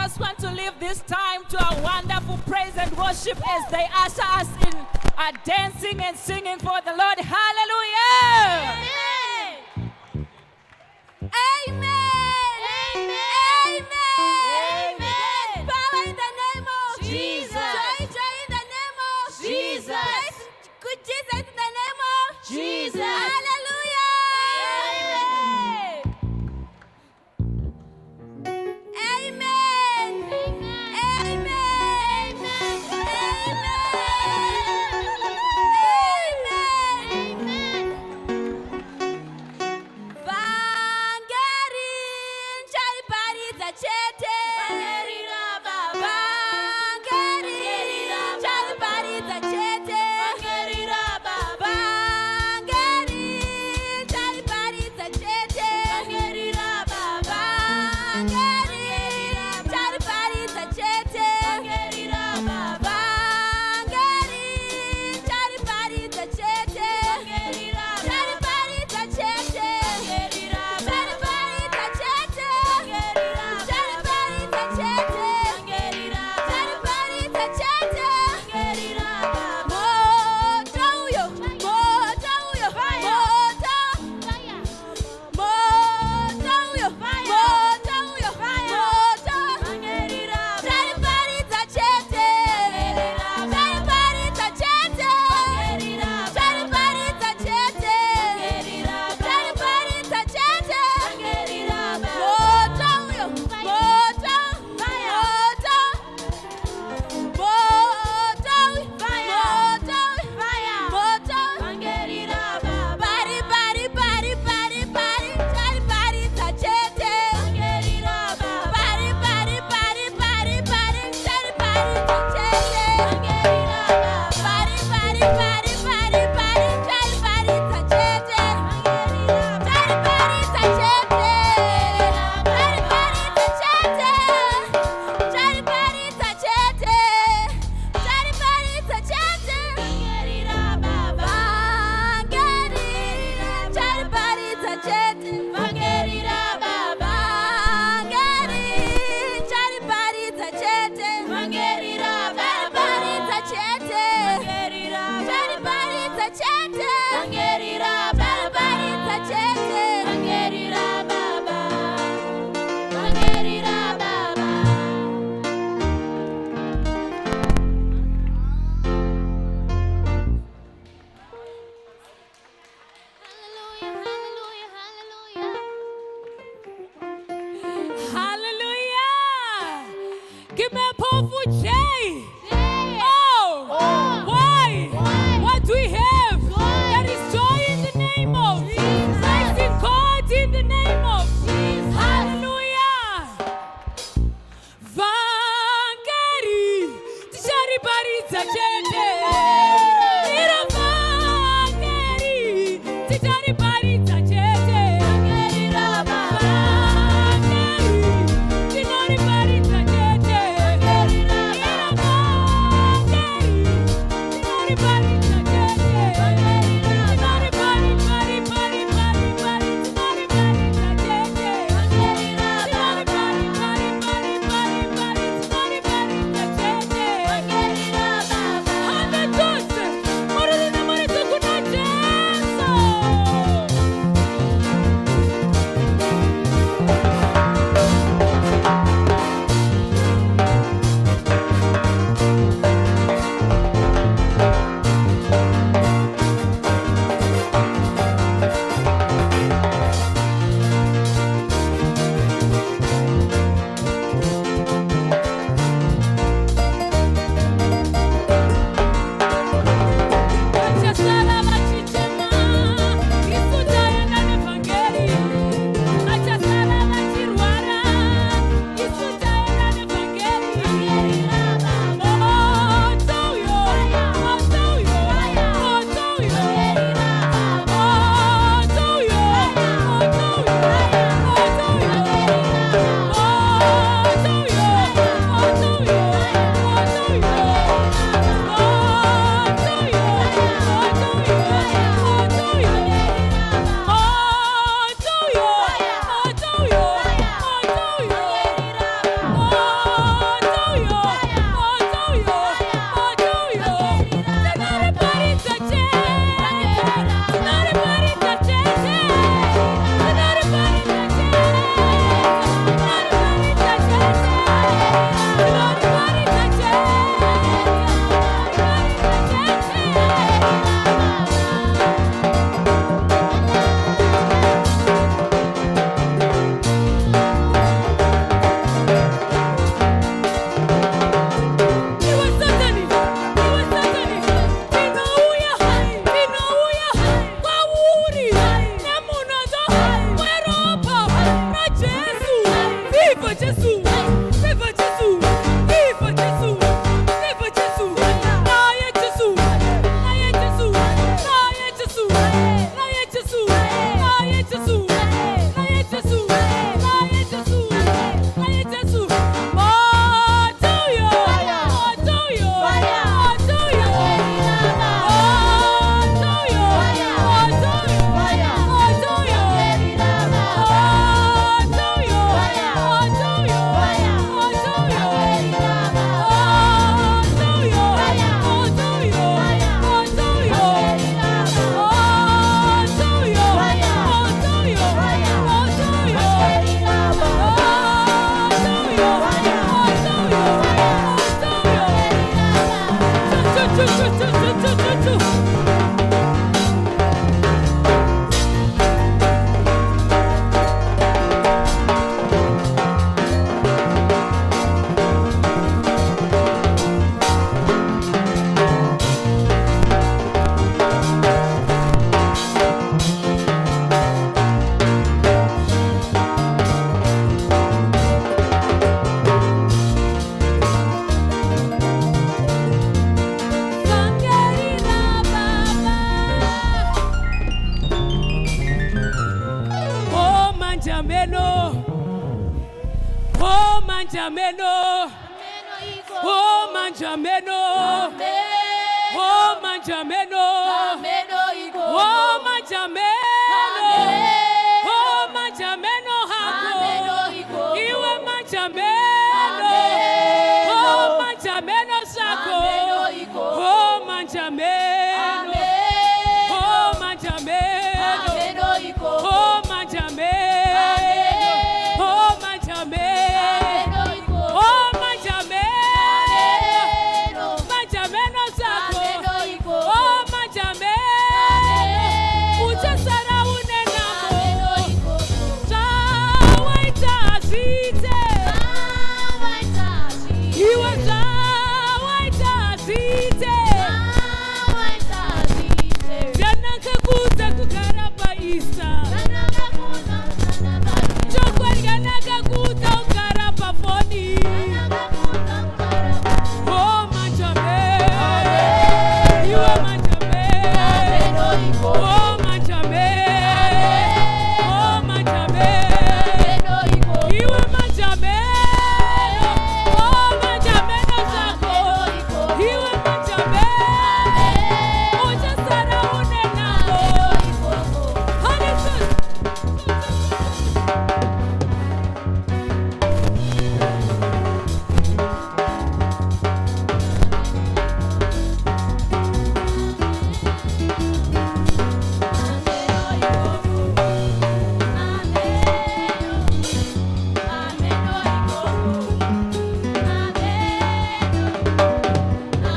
just want to leave this time to a wonderful praise and worship as they usher us in dancing and singing for the Lord. Hallelujah! Amen! Amen! Amen! Amen! Power in the name of Jesus! Joy in the name of Jesus! Good Jesus in the name of Jesus! Hallelujah! Amen! Amen! Give me a powerful J. Oh. Why? What do we have? There is joy in the name of Jesus. Praising God in the name of Jesus. Hallelujah. Vangeri. Tishari baritza chete. Ira vangeri. Tishari baritza chete. Vangeri raba. Vangeri. Tishari baritza chete. Vangeri raba. manjameno. Oh manjameno. Oh manjameno. Oh manjameno. Oh manjameno hako. Iwe manjameno. Oh manjameno sako. Oh manjameno. Oh manjameno. Oh manjameno. Oh manjameno. Oh manjameno. Manjameno sako. Oh manjameno. Uchasara unenamo. Zawaita zite. Iwe zawaita zite. Janaka kuta kukarapa isa. Chokwanganaka kuta ukarapa foni. Oh manjameno. Iwe manjameno. Oh manjameno. Oh manjameno. Iwe manjameno. Oh manjameno zako. Iwe manjameno. Uchasara unenamo. Hallelujah.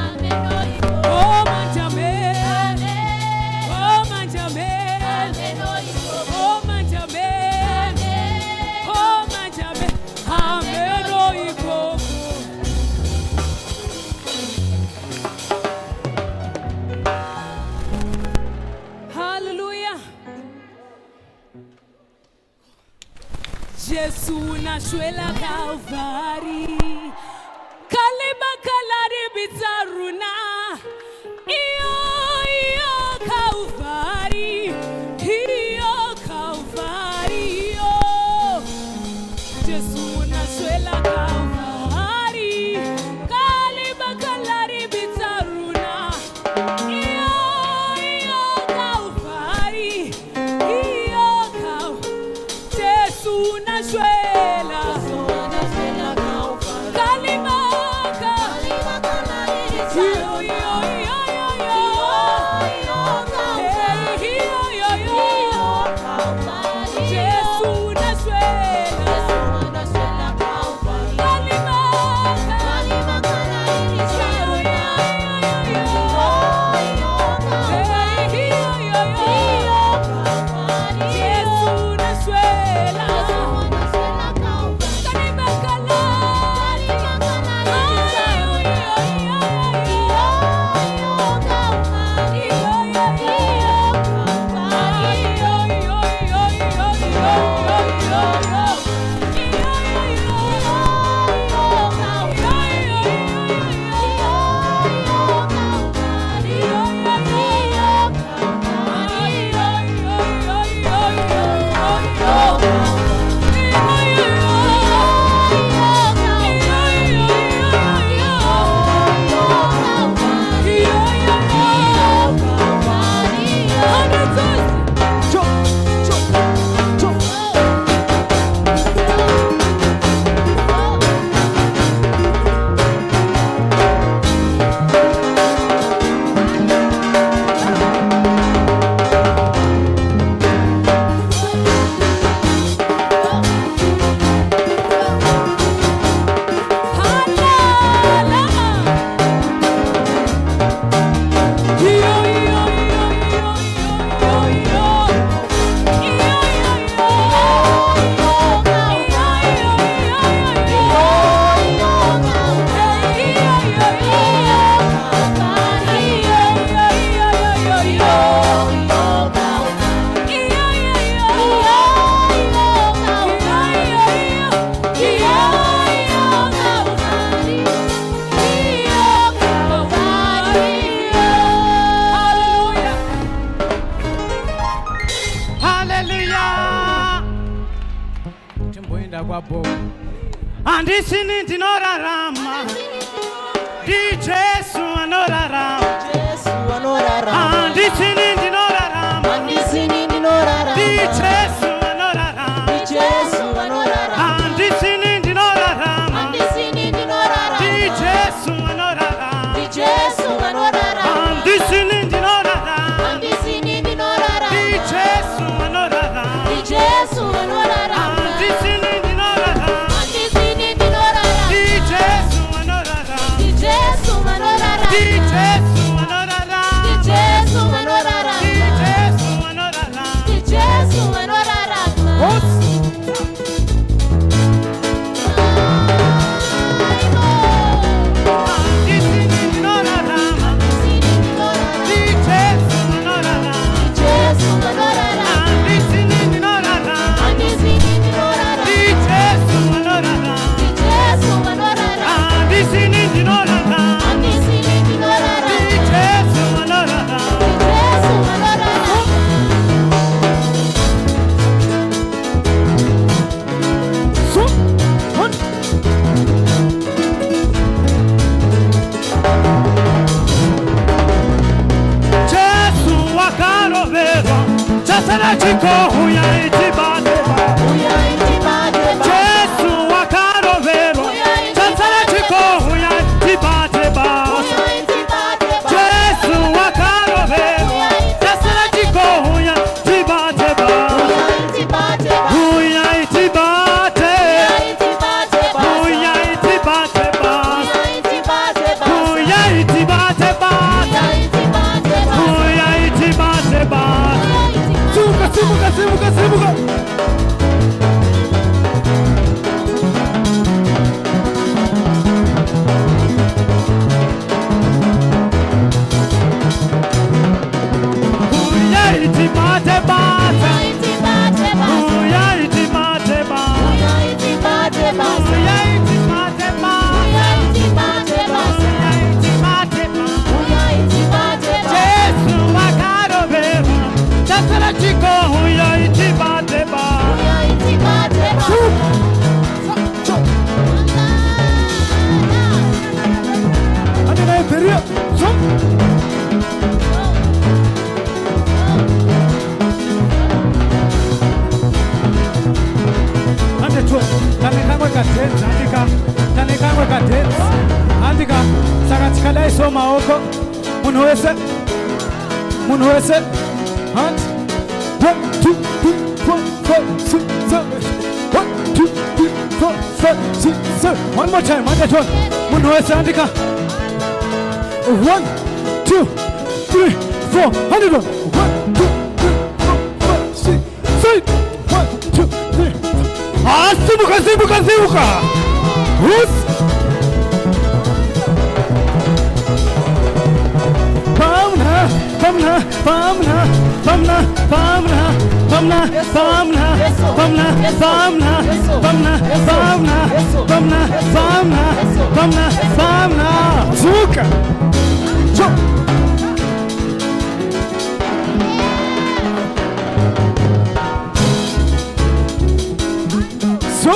Oh manjameno. Oh manjameno. Oh manjameno. Oh manjameno. Ameno ikoko. Hallelujah. Jesu nashwela Calvary. Kalima kalari bizaruna. Iyo Calvary. Iyo Calvary. Iyo. Jesu nashwela Calvary. Kalima kalari bizaruna. Iyo Calvary. Iyo Calvary. Jesu nashwela. Andisini dinora rama. Di Gesù anora rama. Andisini dinora rama. Andisini dinora rama. Di Gesù anora rama. Di Gesù anora rama. Andisini dinora rama. Andisini dinora rama. Di Gesù anora rama. Di Gesù anora rama. Andisini dinora rama. Andisini dinora rama. Di Gesù anora rama. Di Gesù anora rama. Andisini dinora rama. Andisini dinora rama. Di Gesù anora rama. Di Gesù anora rama. Di Gesù anora rama. Di Gesù anora rama. Di Gesù anora rama. Di Gesù anora rama. Chico, huya itibadeba. Jesu wakaro vero. Chansara chico, huya itibadeba. Jesu wakaro vero. Chansara chico, huya itibadeba. Huya itibate. Huya itibadeba. Huya itibadeba. Huya itibadeba. Simuka. Andika sakatikala isoma oko munwese hand 1 2 3 4 5 6 7 1 2 3 4 5 6 7 one more time munwese andika 1 2 3 4 1 2 3 4 5 6 7 1 2 3 simuka Who's Zuka So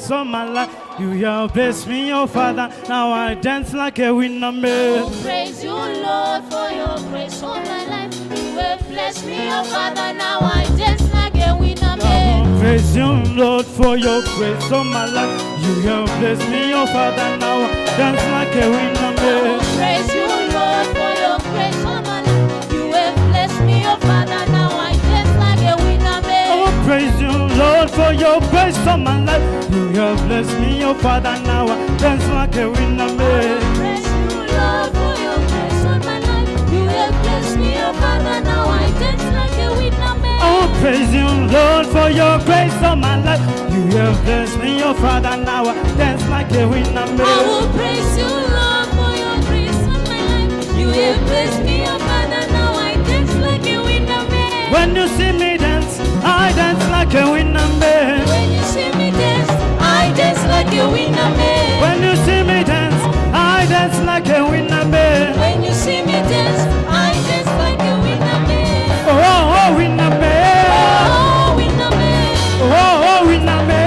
On my life, you have blessed me, oh Father. Now I dance like a winner man. Praise you, Lord, for your grace on my life. You have blessed me, oh Father. Now I dance like a winner man. Praise you, Lord, for your grace on my life. You have blessed me, oh Father. Now I dance like a winner man. Praise you, Lord, for your grace on my life. You have blessed me, oh Father. Now I dance like a winner man. Oh, praise you, Lord, for your grace on my life. You have blessed me, oh Father, now I dance like a winner man. Praise you, Lord, for your grace on my life. You have blessed me, oh Father, now I dance like a winner man. Oh, praise you, Lord, for your grace on my life. You have blessed me, oh Father, now I dance like a winner man. I will praise you, Lord, for your grace on my life. You have blessed me, oh Father, now I dance like a winner man. When you see me dance, I dance like a winner man. When you see me dance, I dance like a winner man. When you see me dance, I dance like a winner man. When you see me dance, I dance like a winner man. Oh, oh, winner man. Oh, winner man. Oh, oh, winner man.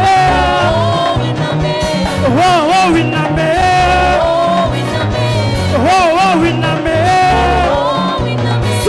Oh, winner man. Oh, oh, winner man. Oh, winner man. Oh, oh, winner man. Oh, winner man.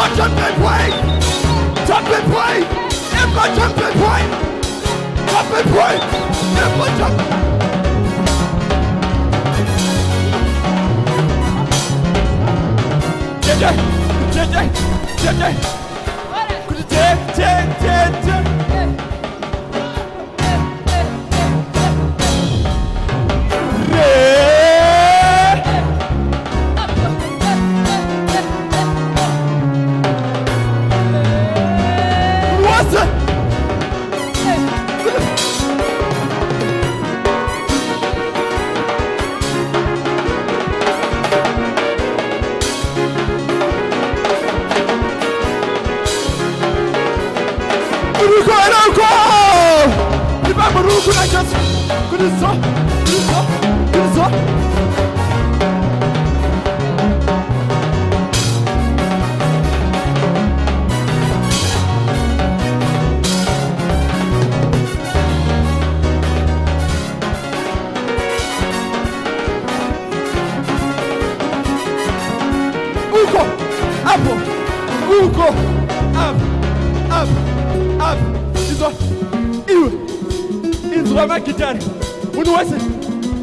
Everyone jump and pray. Jump and pray. Everyone jump and pray. Jump and pray. Everyone jump.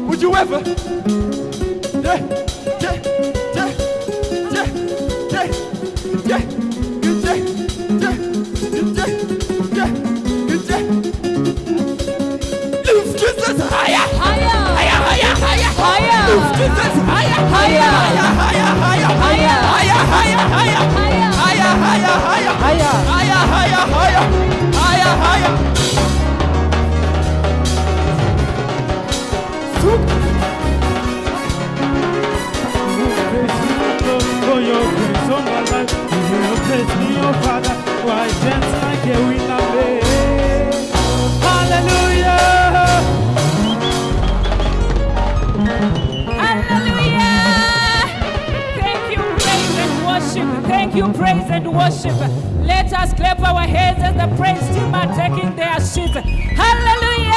Would you ever? Thank you, praise and worship. Let us clap our hands as the praise team are taking their seats. Hallelujah!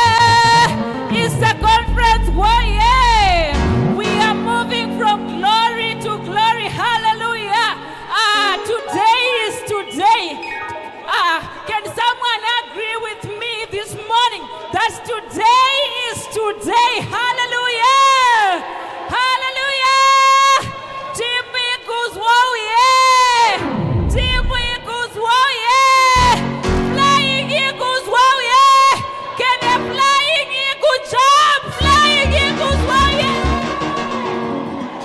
It's the conference. Yeah! We are moving from glory to glory. Hallelujah! Today is today. Can someone agree with me this morning that today is today? Hallelujah! Hallelujah! Team Eagles, whoa, yeah! Team Eagles, whoa, yeah! Flying Eagles, whoa, yeah! Can a flying eagle jump? Flying Eagles, whoa, yeah!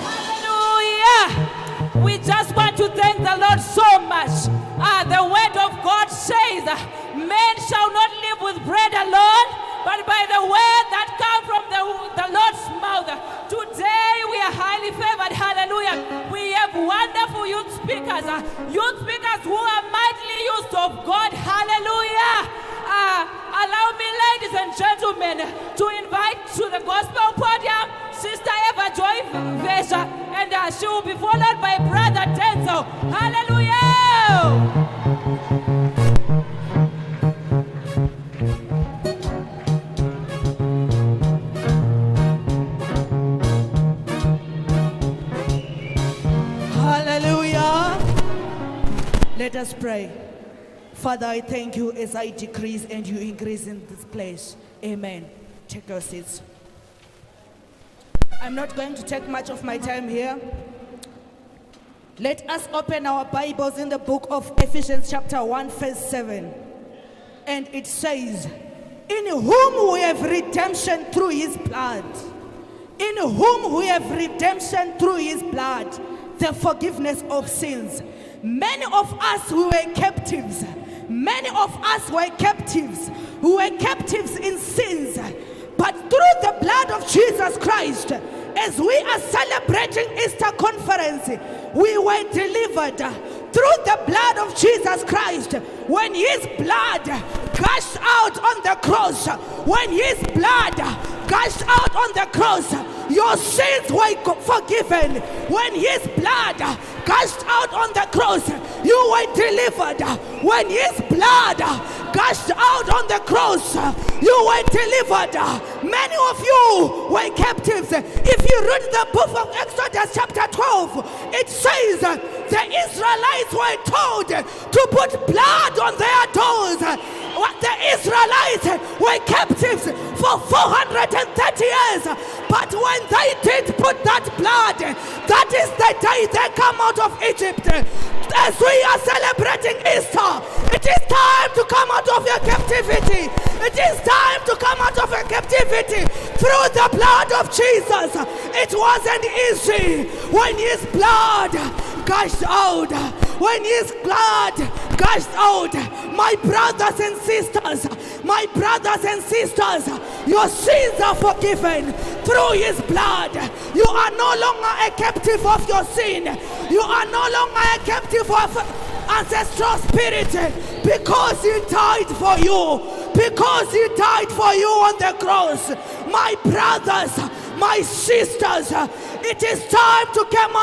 Hallelujah! We just want to thank the Lord so much. The word of God says, men shall not live with bread alone, but by the word that comes from the Lord's mouth. Today we are highly favored. Hallelujah. We have wonderful youth speakers who are mightily used of God. Hallelujah. Allow me, ladies and gentlemen, to invite to the gospel podium Sister Eva Joy Vesha, and she will be followed by Brother Denzel. Hallelujah. Hallelujah. Let us pray. Father, I thank you as I decrease and you increase in this place. Amen. Take your seats. I'm not going to take much of my time here. Let us open our Bibles in the book of Ephesians chapter 1 verse 7. And it says, in whom we have redemption through his blood. In whom we have redemption through his blood. The forgiveness of sins. Many of us who were captives. Many of us were captives. Who were captives in sins. But through the blood of Jesus Christ, as we are celebrating Easter conference, we were delivered through the blood of Jesus Christ. When his blood gushed out on the cross, when his blood gushed out on the cross, your sins were forgiven. When his blood gushed out on the cross, you were delivered. When his blood gushed out on the cross, you were delivered. Many of you were captives. If you read the book of Exodus chapter 12, it says the Israelites were told to put blood on their doors. The Israelites were captives for 430 years. But when they did put that blood, that is the day they come out of Egypt. As we are celebrating Easter, it is time to come out of your captivity. It is time to come out of your captivity through the blood of Jesus. It wasn't easy when his blood gushed out. When his blood gushed out, my brothers and sisters, your sins are forgiven through his blood. You are no longer a captive of your sin. You are no longer a captive of ancestral spirit, because he died for you. Because he died for you on the cross. My brothers, my sisters, it is time to come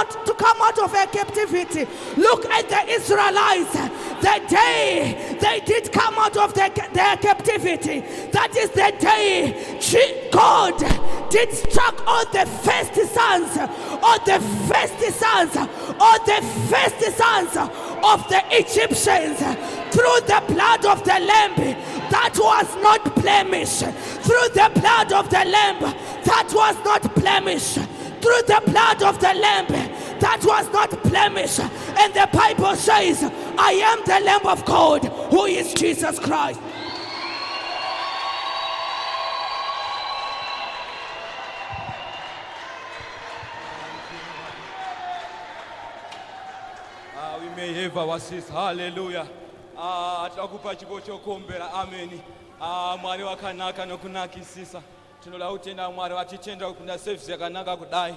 out of a captivity. Look at the Israelites. The day they did come out of their captivity, that is the day God did struck all the first sons, of the Egyptians through the blood of the Lamb that was not blemished. Through the blood of the Lamb that was not blemished. Through the blood of the Lamb that was not blemished. And the Bible says, I am the Lamb of God, who is Jesus Christ. We may have our sis. Hallelujah. Atakupa chipo chokombera. Amen. Mwari wakanaka nokunakisisa. Tinoda kutenda Mwari watitenda kukunda service yakanaka kudai.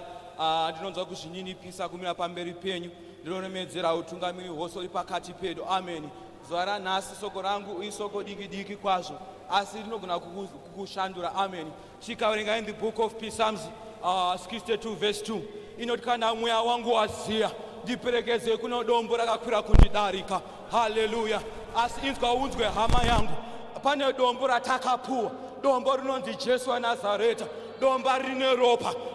Ndinonzwa kuzvininipisa kumira pamberi penyu. Ndinonemedzera utungamiri hwose uri pakati pedu. Amen. Zuva ranhasi soko rangu isoko diki kwazvo, asi rinogona kukushandura. Amen. Chikaverenga in the book of Psalms 62 verse 2. Inoti kana mweya wangu waziya, ndiperekeze kuno dombo rakakwira kundidarika. Hallelujah. Asi inzwa unzwe hama yangu, pane dombo ratakapuwa, dombo rinonzi Jesu waNazareta. Domba rine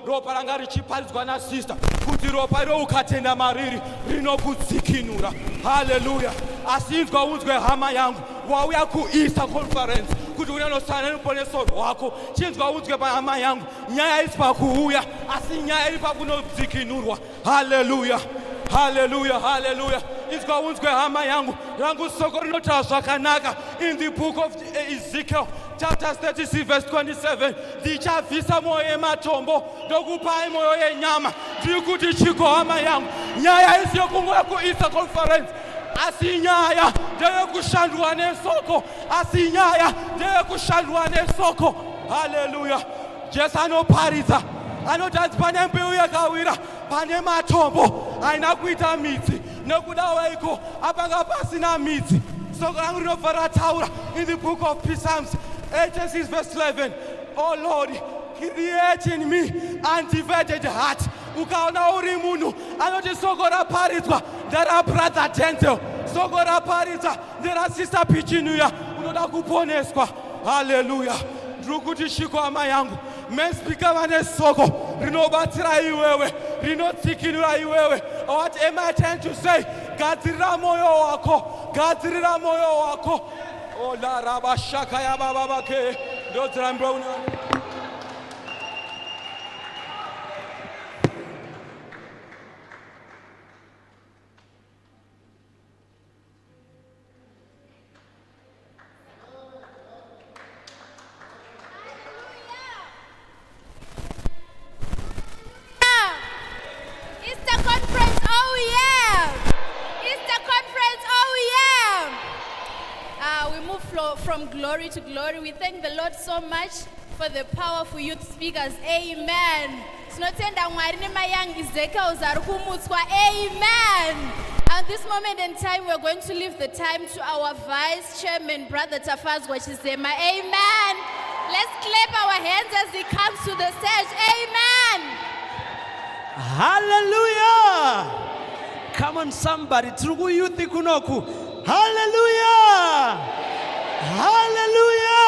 ropa ranga richiparidzwa nasista, kuti ropa iro ukatenda mariri rinokudzikinura. Hallelujah. Asi inzwa unzwe hama yangu, wauya kuEaster conference kuti unonosana neruponeso rwako. Chinzwa unzwe hama yangu, nyaya isi pakuuya, asi nyaya iri pakunodzikinurwa. Hallelujah. Hallelujah, hallelujah. Inzwa unzwe hama yangu, rangu soko rinotaura zvakanaka. In the book of Ezekiel chapter 36 verse 27, ndichabvisa moyo yematombo ndokupai moyo yenyama. Ndiri kuti chiko hama yangu, nyaya isi yokungoya kuEaster conference, asi nyaya ndeyekushandwa nesoko. Asi nyaya ndeyekushandwa nesoko. Hallelujah. Jesu anoparidza, anoti pane mbeu yakawira pane matombo aina kuita midzi, nekuda waiko apanga pasina midzi. Soko rangu rinobva rataura in the book of Psalms 86 verse 11, oh Lord, create in me undivided heart. Ukaona uri munhu anoti soko raparidzwa ndera brother Denzel, soko raparidza ndera sister Pichinuya, unoda kuponeswa. Hallelujah. Ndiri kuti chiko hama yangu, men speaker vane soko rinobatsira iwewe, rinodzikinura iwewe. What am I trying to say? Gadzirira moyo wako, gadzirira moyo wako. Oh la rabashaka ya baba bake ndodzirambira uno. From glory to glory. We thank the Lord so much for the powerful youth speakers. Amen. Tinotenda Mwari nemayoung Ezekiel zari kumutswa. Amen. At this moment in time, we're going to leave the time to our Vice Chairman, Brother Tafazwa Chisema. Amen. Let's clap our hands as he comes to the stage. Amen. Hallelujah. Come on, somebody. Trugu youth kunoku. Hallelujah. Hallelujah.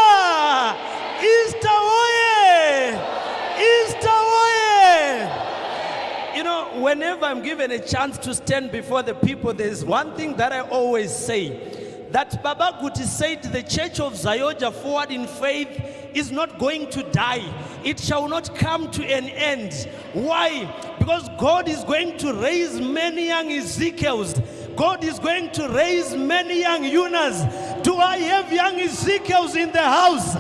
Easter oye. Easter oye. You know, when whenever I'm given a chance to stand before the people, there's one thing that I always say, that Baba Guti said the church of Zaoga Forward in Faith is not going to die. It shall not come to an end. Why? Because God is going to raise many young Ezekiels. God is going to raise many young Yunas. Do I have young Ezekiels in the house?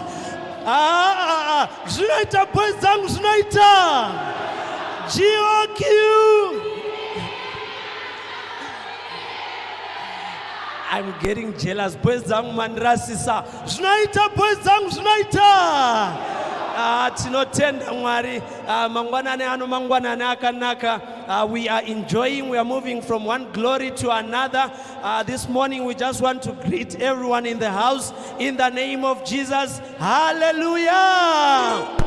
Zinaita boys zangu zinaita. GOQ. I'm getting jealous. Boys zangu mandrasisa. Zinaita boys zangu zinaita. Tinotenda mwari mangwanane ano mangwanane akanaka. We are enjoying, we are moving from one glory to another. This morning we just want to greet everyone in the house in the name of Jesus. Hallelujah.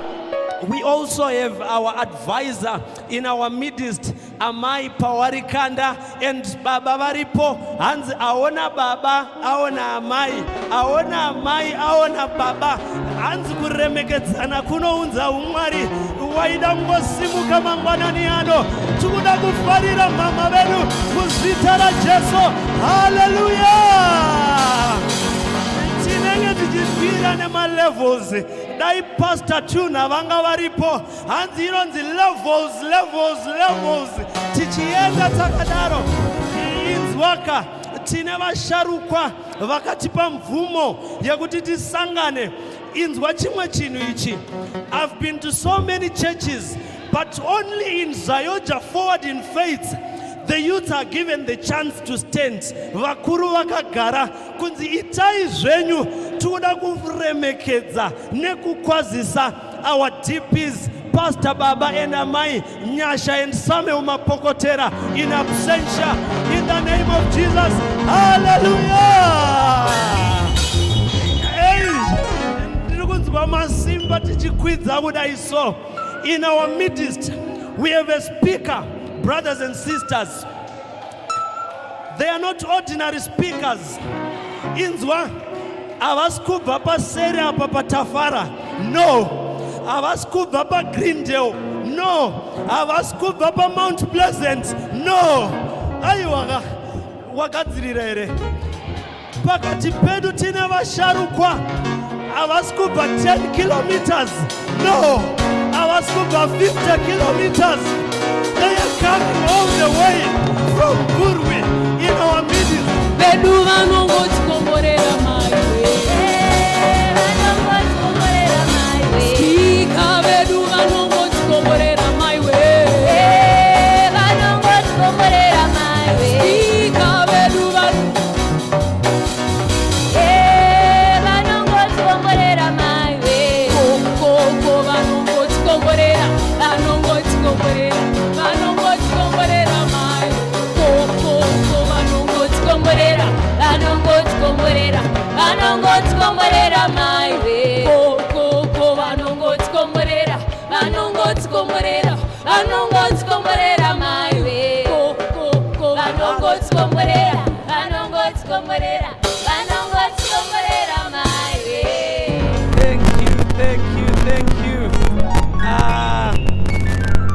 We also have our advisor in our midst, Amai Pawarikanda and Baba Varipo. And aona Baba, aona Amai, aona Amai, aona Baba. And kuremeketsana kuno unza umari. Waida mwasimu kama mwananiano. Tukuna kufarira mama benu. Kuzitara Jesu. Hallelujah. Tinenge tijifira nema levels. Dai pastor tuna vanga varipo. And you know the levels. Tichienda takadaro. Inzwaka. Tineva sharukwa. Vakatipa mvumo. Yakuti tisangane. Inzwa chimwe chinu ichi. I've been to so many churches, but only in Zaoga Forward in Faith, the youth are given the chance to stand. Vakuru vakagara kunzi itai zvenyu tuda kuremekedza nekukwazisa our DPs, Pastor Baba and Amai Nyasha and Samuel Mapokotera in absentia in the name of Jesus. Hallelujah. In our midst, we have a speaker, brothers and sisters. They are not ordinary speakers. Inzwa, avaskuva pa Seria papa Tafara. No. Avaskuva pa Greendale. No. Avaskuva pa Mount Pleasant. No. Ayiwaga wakadzirire. Pakati pedu tina vasharukwa. Avaskuva 10 kilometers. No. Avaskuva 50 kilometers. They are coming all the way from Gurwe in our midst. Beduva nongo tkomborera my way. Nongo tkomborera my way. Speaker beduva nongo tkomborera my way. Nongo tkomborera my way. Speaker beduva nongo tkomborera my way. Ko nongo tkomborera. Nongo tkomborera. Nongo tkomborera my way. Ko nongo tkomborera. Nongo tkomborera. Nongo tkomborera my way. Ko nongo tkomborera. Nongo tkomborera. Nongo tkomborera my way. Ko nongo tkomborera. Nongo tkomborera. Nongo tkomborera my way. Thank you.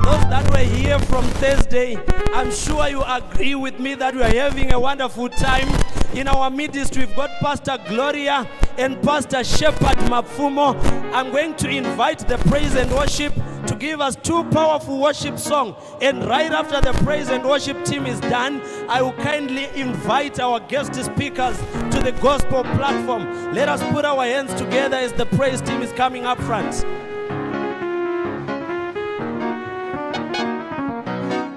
Those that were here from Thursday, I'm sure you agree with me that we are having a wonderful time. In our midst, we've got Pastor Gloria and Pastor Shepherd Mapfumo. I'm going to invite the praise and worship to give us two powerful worship songs. And right after the praise and worship team is done, I will kindly invite our guest speakers to the gospel platform. Let us put our hands together as the praise team is coming up front.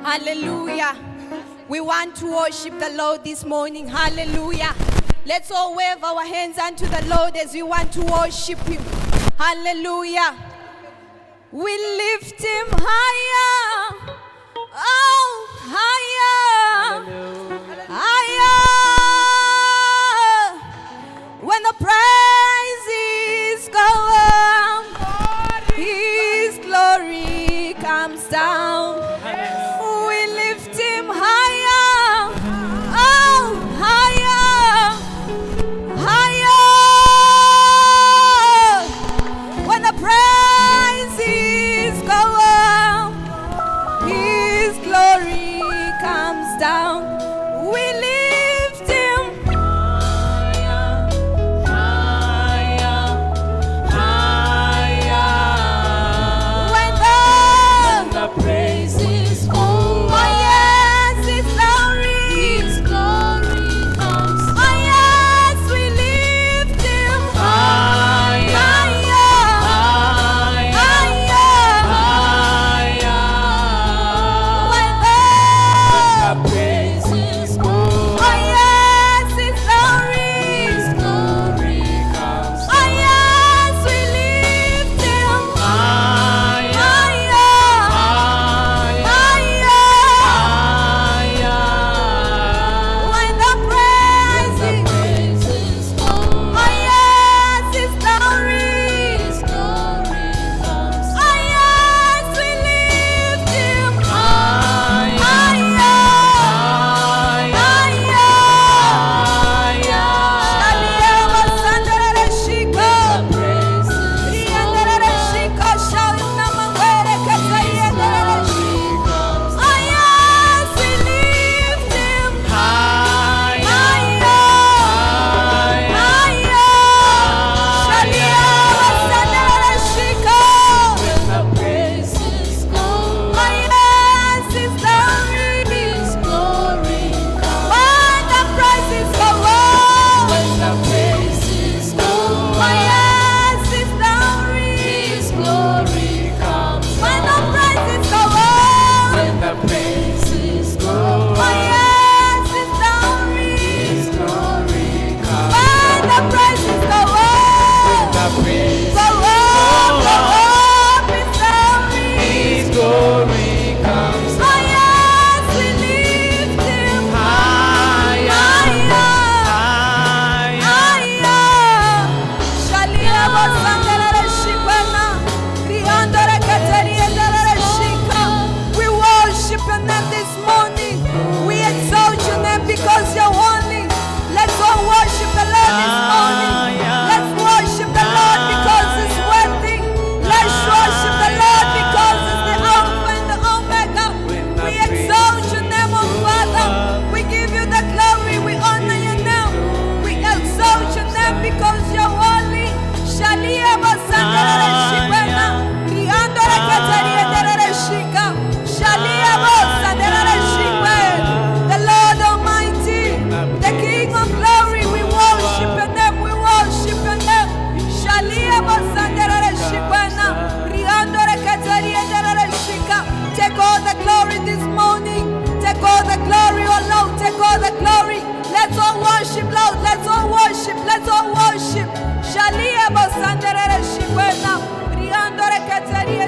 Hallelujah. We want to worship the Lord this morning. Hallelujah. Let's all wave our hands unto the Lord as we want to worship Him. Hallelujah. We lift Him higher. Oh, higher. Higher. When the praises go up, His glory comes down. We lift Him higher. Oh, higher. Higher. When the praises go up, His glory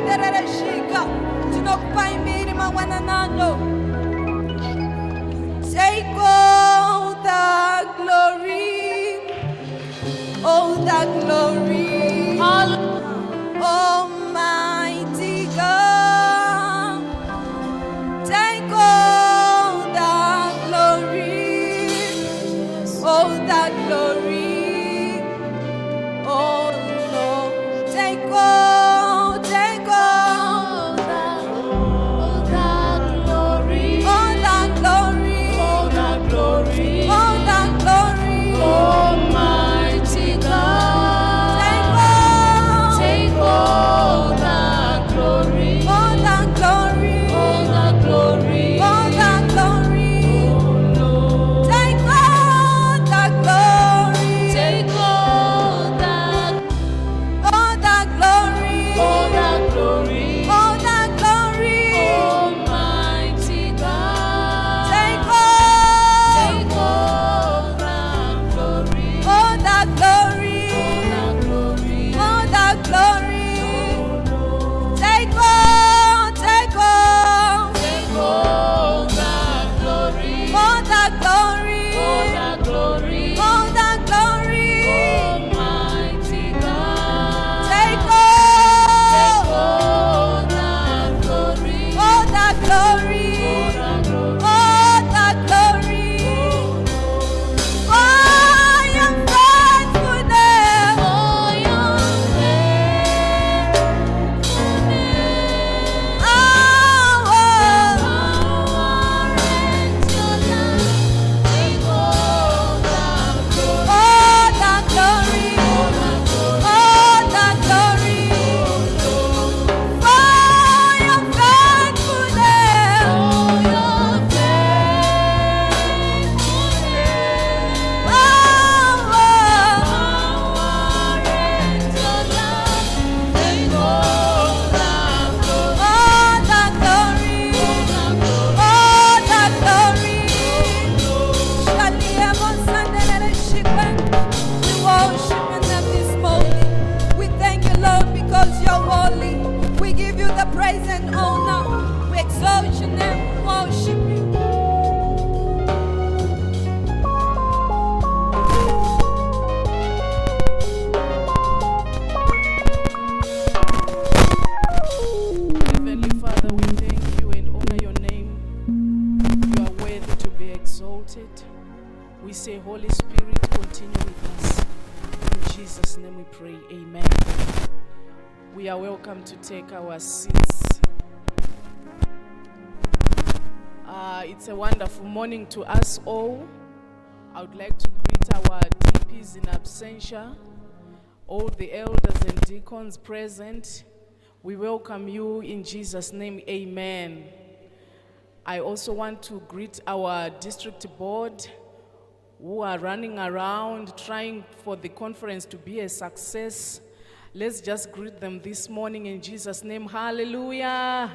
Manderereshika. Tinokupa imiri mangwananano. Take all the glory. All the glory. Almighty God. Take all the glory. All the glory. Oh Lord. Take all, take all. All the glory, All the glory. all the glory, All the glory. Almighty God. Take all. Take all the glory, All the glory. all the glory, All the glory. oh Lord. Take all the glory. Take all the glory. all the glory, All the glory. Almighty God. Take all. Take all the glory, All the glory. all the glory, All the glory. oh Lord. Take all. Take all. Take all the glory, All the glory. all the glory, All the glory. Almighty God. Take Take all. all the glory, All the glory. all the glory, All the glory. For your faithfulness. for your faithfulness. Oh, Power and your love. Take all the glory, all the glory. all the glory, All the glory. For your faithfulness. for your faithfulness. Oh, Power and your love. Take all the glory, all the glory. All the glory. We worship your name this morning. We thank you, Lord, because you're holy. We give you the praise and honor. We exalt your name, worship you. Heavenly Father, we thank you and honor your name. You are worthy to be exalted. We say, Holy Spirit, continue with us. In Jesus' name we pray, amen. We are welcome to take our seats. It's a wonderful morning to us all. I would like to greet our DPs in absentia, all the elders and deacons present. We welcome you in Jesus' name, amen. I also want to greet our district board who are running around trying for the conference to be a success. Let's just greet them this morning in Jesus' name, hallelujah.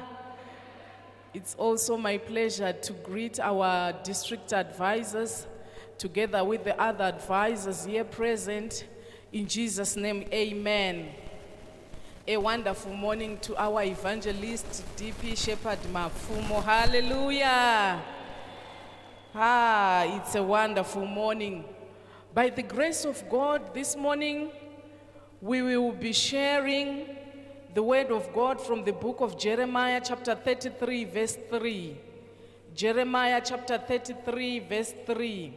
It's also my pleasure to greet our district advisors together with the other advisors here present. In Jesus' name, amen. A wonderful morning to our evangelist, DP Shepherd Mapfumo. Hallelujah. It's a wonderful morning. By the grace of God, this morning, we will be sharing the word of God from the book of Jeremiah, chapter 33, verse 3. Jeremiah, chapter 33, verse 3.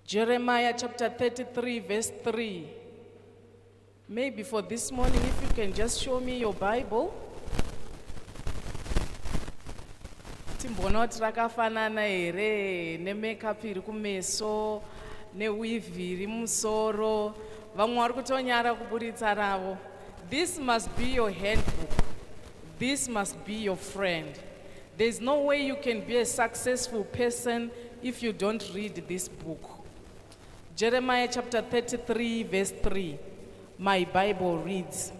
Jeremiah, chapter 33, verse 3. Maybe for this morning, if you can just show me your Bible. Timbona kuti rakafanana here nemakeup iri kumeso neweave iri musoro. Vamwe vari kutonyara kuburitsa ravo. This must be your handbook. This must be your friend. There's no way you can be a successful person if you don't read this book. Jeremiah chapter 33, verse 3. My Bible reads,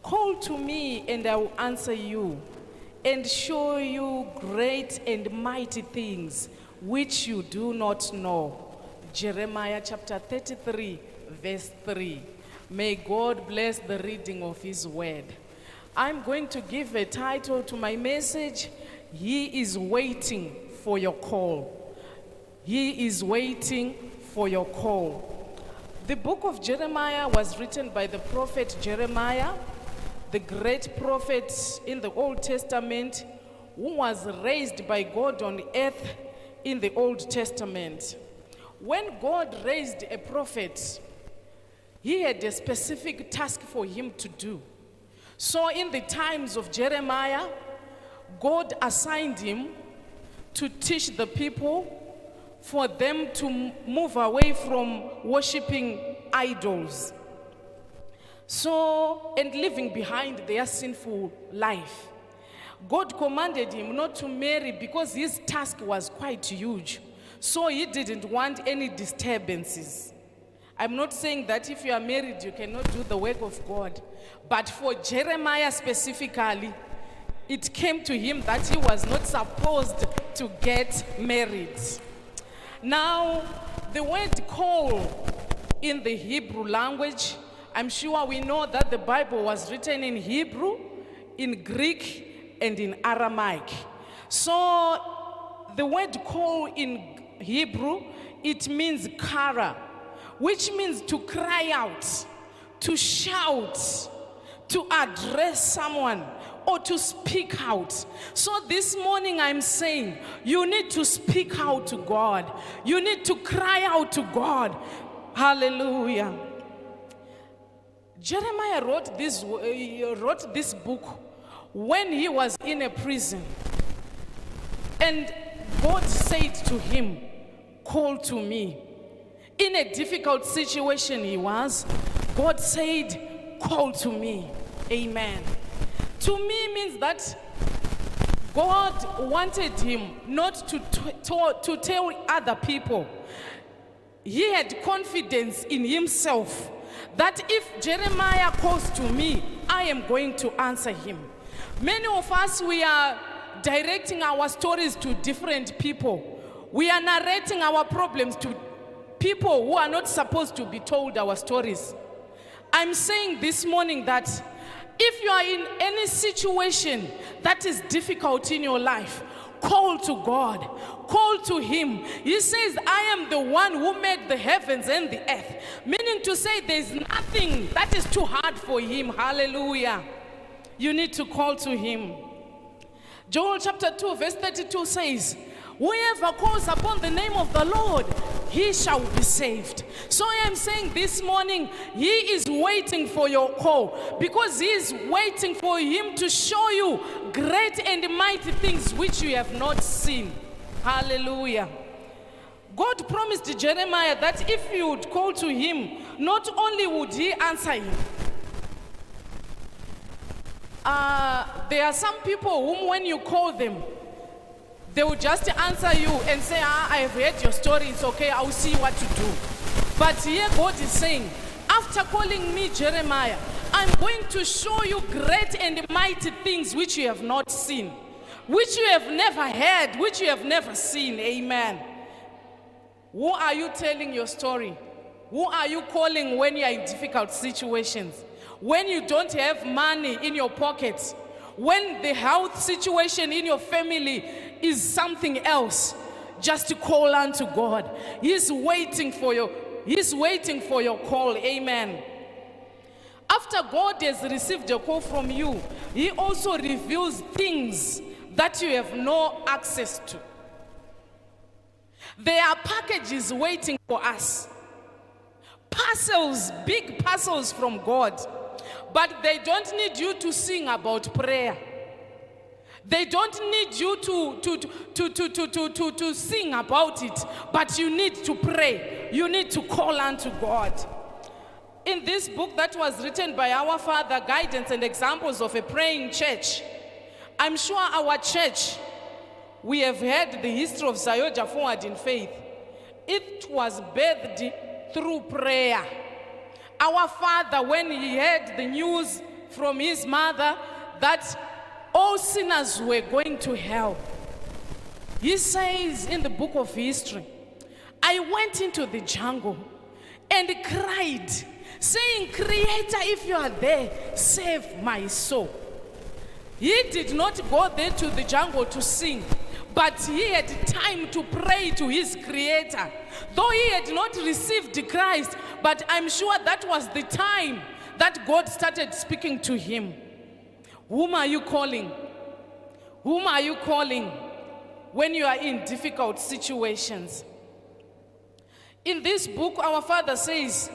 "Call to me and I will answer you and show you great and mighty things which you do not know." Jeremiah chapter 33, verse 3. May God bless the reading of His word. I'm going to give a title to my message. He is waiting for your call. He is waiting for your call. The book of Jeremiah was written by the prophet Jeremiah, the great prophet in the Old Testament, who was raised by God on earth in the Old Testament. When God raised a prophet, He had a specific task for him to do. So in the times of Jeremiah, God assigned him to teach the people, for them to move away from worshiping idols. So, and leaving behind their sinful life. God commanded him not to marry because his task was quite huge. So he didn't want any disturbances. I'm not saying that if you are married, you cannot do the work of God. But for Jeremiah specifically, it came to him that he was not supposed to get married. Now, the word call in the Hebrew language, I'm sure we know that the Bible was written in Hebrew, in Greek, and in Aramaic. So, the word call in Hebrew, it means kara, which means to cry out, to shout, to address someone, or to speak out. So this morning I'm saying, you need to speak out to God. You need to cry out to God. Hallelujah. Jeremiah wrote this book when he was in a prison. And God said to him, call to me. In a difficult situation he was, God said, call to me. Amen. To me means that God wanted him not to tell other people. He had confidence in himself that if Jeremiah calls to me, I am going to answer him. Many of us, we are directing our stories to different people. We are narrating our problems to people who are not supposed to be told our stories. I'm saying this morning that if you are in any situation that is difficult in your life, call to God, call to Him. He says, I am the one who made the heavens and the earth. Meaning to say there's nothing that is too hard for Him. Hallelujah. You need to call to Him. Joel chapter 2 verse 32 says, whoever calls upon the name of the Lord, he shall be saved. So I am saying this morning, He is waiting for your call, because He is waiting for Him to show you great and mighty things which you have not seen. Hallelujah. God promised Jeremiah that if you would call to Him, not only would He answer you. There are some people whom when you call them, they will just answer you and say, I have heard your story, it's okay, I'll see what to do. But here God is saying, after calling me Jeremiah, I'm going to show you great and mighty things which you have not seen, which you have never heard, which you have never seen. Amen. Who are you telling your story? Who are you calling when you are in difficult situations? When you don't have money in your pockets? When the health situation in your family is something else, just to call unto God. He's waiting for you. He's waiting for your call. Amen. After God has received a call from you, He also reveals things that you have no access to. There are packages waiting for us. Parcels, big parcels from God. But they don't need you to sing about prayer. They don't need you to sing about it, but you need to pray. You need to call unto God. In this book that was written by our father, Guidance and Examples of a Praying Church, I'm sure our church, we have heard the history of Zaoga Forward in Faith. It was birthed through prayer. Our father, when he heard the news from his mother that all sinners were going to hell, he says in the book of history, I went into the jungle and cried, saying, Creator, if you are there, save my soul. He did not go there to the jungle to sing, but he had time to pray to his Creator. Though he had not received Christ, but I'm sure that was the time that God started speaking to him. Whom are you calling? Whom are you calling when you are in difficult situations? In this book, our Father says,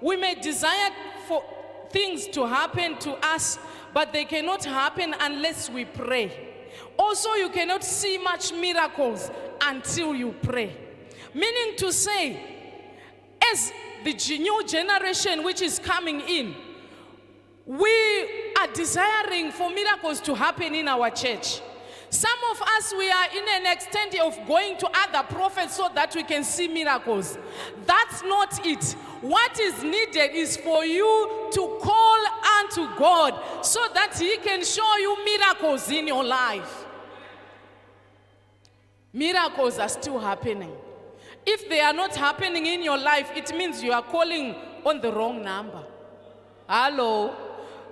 we may desire for things to happen to us, but they cannot happen unless we pray. Also, you cannot see much miracles until you pray. Meaning to say, as the new generation which is coming in, we are desiring for miracles to happen in our church. Some of us, we are in an extent of going to other prophets so that we can see miracles. That's not it. What is needed is for you to call unto God so that He can show you miracles in your life. Miracles are still happening. If they are not happening in your life, it means you are calling on the wrong number. Hello?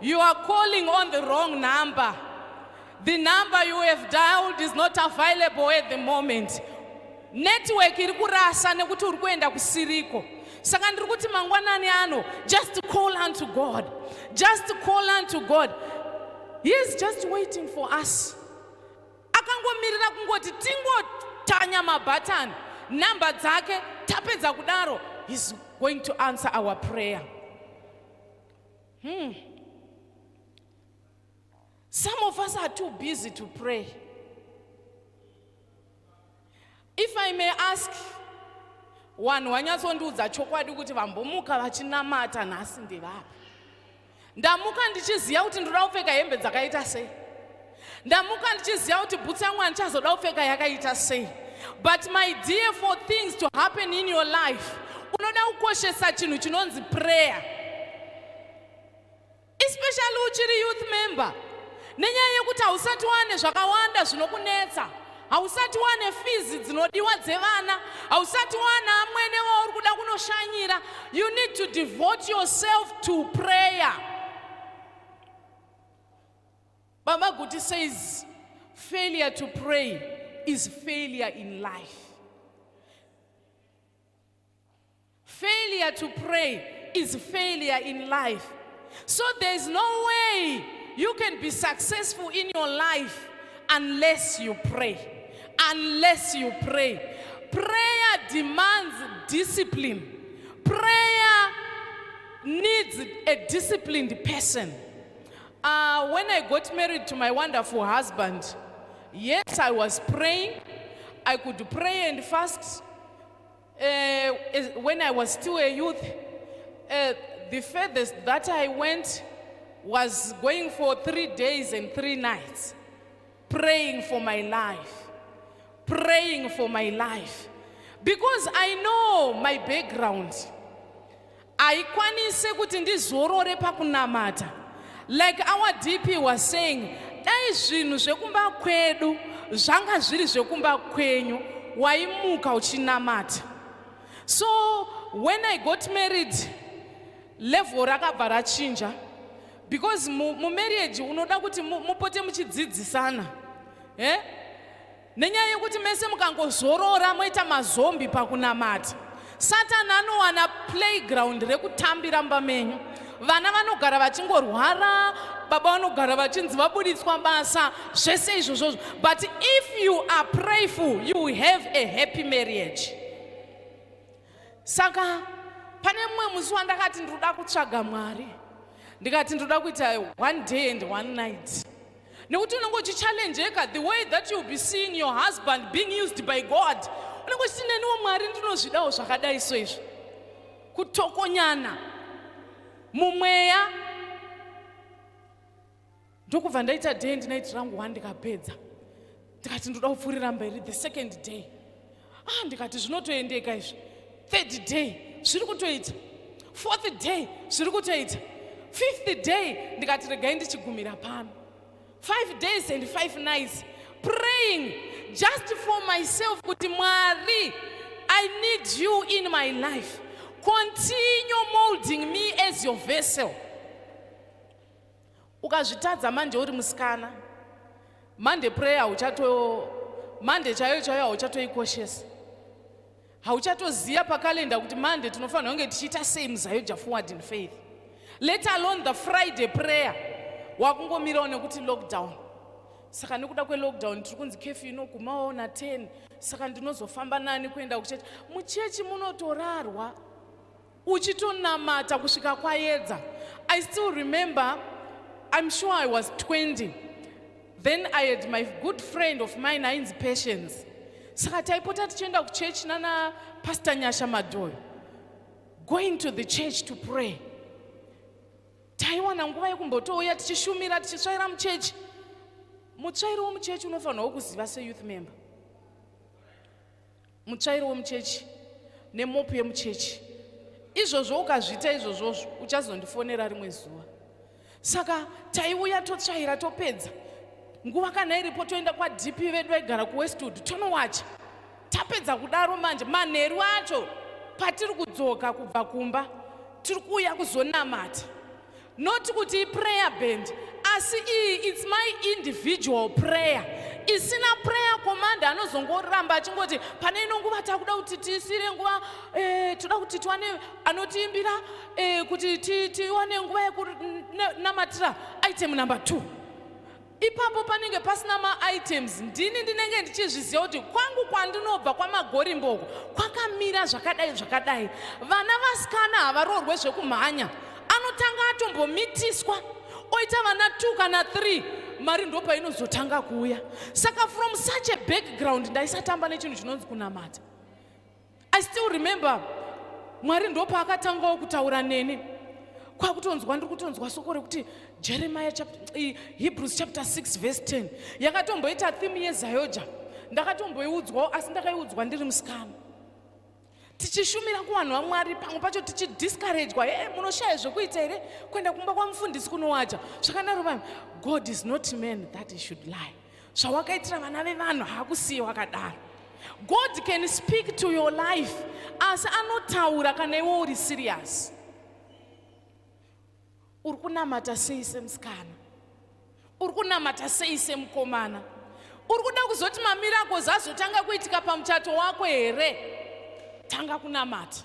You are calling on the wrong number. The number you have dialed is not available at the moment. Network iri kurasa nekuti uri kuenda kusiriko. Saka ndiri kuti mangwanani ano, just call unto God. Just call unto God. He is just waiting for us. Akangomirira kungoti tingotanya mabutton, number dzake tapedza kudaro, he's going to answer our prayer. Some of us are too busy to pray. If I may ask, one wanyatsondiudza chokwadi kuti vambomuka vachinamata nhasi ndevapi. Ndamuka ndichiziva kuti ndoda kupfeka hembe dzakaita sei. Ndamuka ndichiziva kuti bhutsu yangu handichazoda kupfeka yakaita sei. But my dear, for things to happen in your life, unoda kukoshesa chinhu chinonzi prayer. Especially uchiri youth member. Nenyaya yekuti hausati wane zvakawanda zvinokunetsa, hausati wane fizi dzinodiwa dzevana, hausati wana amwene wauri kuda kunoshanyira. You need to devote yourself to prayer. Baba Guti says, failure to pray is failure in life. Failure to pray is failure in life. So there's no way you can be successful in your life unless you pray. Unless you pray. Prayer demands discipline. Prayer needs a disciplined person. When I got married to my wonderful husband, yes, I was praying. I could pray and fast. When I was still a youth, the furthest that I went was going for 3 days and 3 nights, praying for my life, praying for my life. Because I know my background. Aikwanise kuti ndizorore pakunamata. Like our DP was saying, dai zvinhu zvekumba kwedu, zvanga zviri zvekumba kwenyu, waimuka uchinamata. So when I got married, level rakabva rachinja. Because mu marriage unoda kuti mupote muchidzidzisana. Nenyaya yekuti mese mukangozorora moita mazombi pakunamata. Satan anowana playground rekutambira mba menyu. Vana vanogara vachingorwara, baba vanogara vachinzi vabuditswa basa, zvese izvozvo. But if you are prayerful, you will have a happy marriage. Saka pane mumwe musi wandakati ndoda kutsvaga Mwari. Ndikati ndoda kuita 1 day and 1 night. Nekuti unongochichallenjeka the way that you'll be seeing your husband being used by God. Unongochiti neniwo Mwari ndinozvidawo zvakadai so izvo. Kutokonyana mumweya. Ndokubva ndaita day and night rangu 1 ndikapedza. Ndikati ndoda kupfuurira mberi the second day. Ndikati zvinotoendeka izvi. 3rd day zviri kutoita. 4th day zviri kutoita. 5th day ndikati regai ndichigumira pano. 5 days and 5 nights praying just for myself kuti Mwari, I need you in my life. Continue molding me as your vessel. Ukazvitadza manje uri musikana, Monday prayer Monday chaiyo hauchatoikoshesa. Hauchatoziya pakalenda kuti Monday tinofanira kunge tichiita sei muZaoga forward in faith. Let alone the Friday prayer. Wakungomirawo nekuti lockdown. Saka nekuda kwelockdown tiri kunzi curfew inogumawo na 10. Saka ndinozofamba nani kuenda kuchechi. Muchechi munotorarwa. Uchitonamata kusvika kwaedza. I still remember, I'm sure I was 20. Then I had my good friend of mine, ainzi Patience. Saka taipota tichienda kuchechi nana Pastor Nyasha Madoyo. Going to the church to pray. Taiwana nguva yekumbotouya tichishumira tichitsvaira muchechi. Mutsvairo womuchechi unofanirwa kuziva se-youth member. Mutsvairo womuchechi nemopu yemuchechi. Izvozvo ukazviita izvozvozvo uchazondifonera rimwe zuva. Saka taiuya totsvaira topedza. Nguva kana iripo toenda kwaDP vedu vaigara kuWestwood tonowacha. Tapedza kudaro manje manheru acho patiri kudzoka kubva kumba tiri kuuya kuzonamata. Not kuti prayer band, asi it's my individual prayer. Isina prayer command anozongoramba achingoti pane ino nguva takuda kuti tiisire nguva toda kuti tiwane anotiimbira kuti tiwane nguva yekunamatira item number 2. Ipapo panenge pasina ma-items, ndinenge ndichizviziva kuti kwangu kwandinobva kwamaGorimboko kwakamira zvakadai. Vana vasikana havarorwe zvekumhanya. Anotanga atombomitiswa, oita vana 2 kana 3, mari ndopa inozotanga kuuya. Saka from such a background, ndaisatamba nechinhu chinonzi kunamata. I still remember, Mwari ndopa akatangawo kutaura neni. Kwakutonzwa ndiri kutonzwa soko rekuti Hebrews chapter 6 verse 10. Yakatomboita theme yeZaoga. Ndakatomboiudzwawo asi ndakaiudzwa ndiri musikana. Tichishumira kuvanhu vaMwari pamwe pacho tichidiscouragedwa, munoshaya zvekuita here kuenda kumba kwamufundisi kunowacha. Zvakadaro vanhu, God is not man that he should lie. Zvawakaitira vana vevanhu haakusiyi wakadaro. God can speak to your life asi anotaura kana iwe uri serious. Uri kunamata sei semusikana? Uri kunamata sei semukomana? Uri kuda kuzoti mamiracles azotanga kuitika pamuchato wako here? Tanga kunamata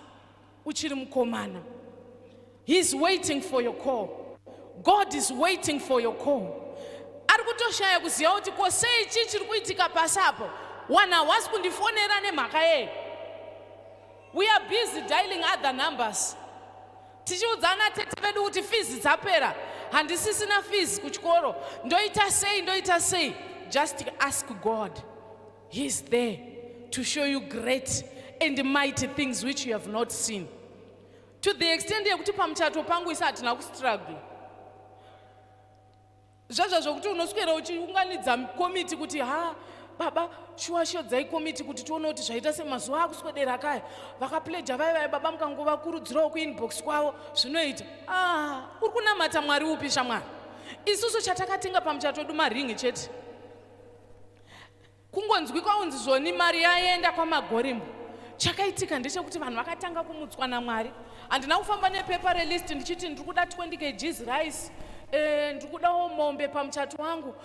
uchiri mukomana. He is waiting for your call. God is waiting for your call. Ari kutoshaya kuziva kuti ko sei chii chiri kuitika pasi apo. Wanhu hawasi kundifonera nemhaka yei. We are busy dialing other numbers. Tichiudzana tete vedu kuti fees dzapera, handisisina fees kuchikoro, ndoita sei. Just ask God. He is there to show you great and mighty things which you have not seen. To the extent yekuti pamuchato pangu isa hatina kustruggle. Zvazvo kuti unoswera uchiunganidza komiti kuti baba shuwa-shodza ikomiti kuti tione kuti zvaita semazuva akuswedera kaya. Vakapledha vai baba mukangovakurudzirawo kuinbox kwavo zvinoita. Uri kunamata Mwari upi shamwari? Isusu chatakatenga pamuchato wedu maringi chete. Kungonzwi kwaunzi zvoni mari yaenda kwamaGorimbo. Chakaitika ndechekuti vanhu vakatanga kumutswa naMwari. Handina kufamba nepepa relist ndichiti ndiri kuda 20 kgs rice, ndiri kudawo mombe pamuchato wangu,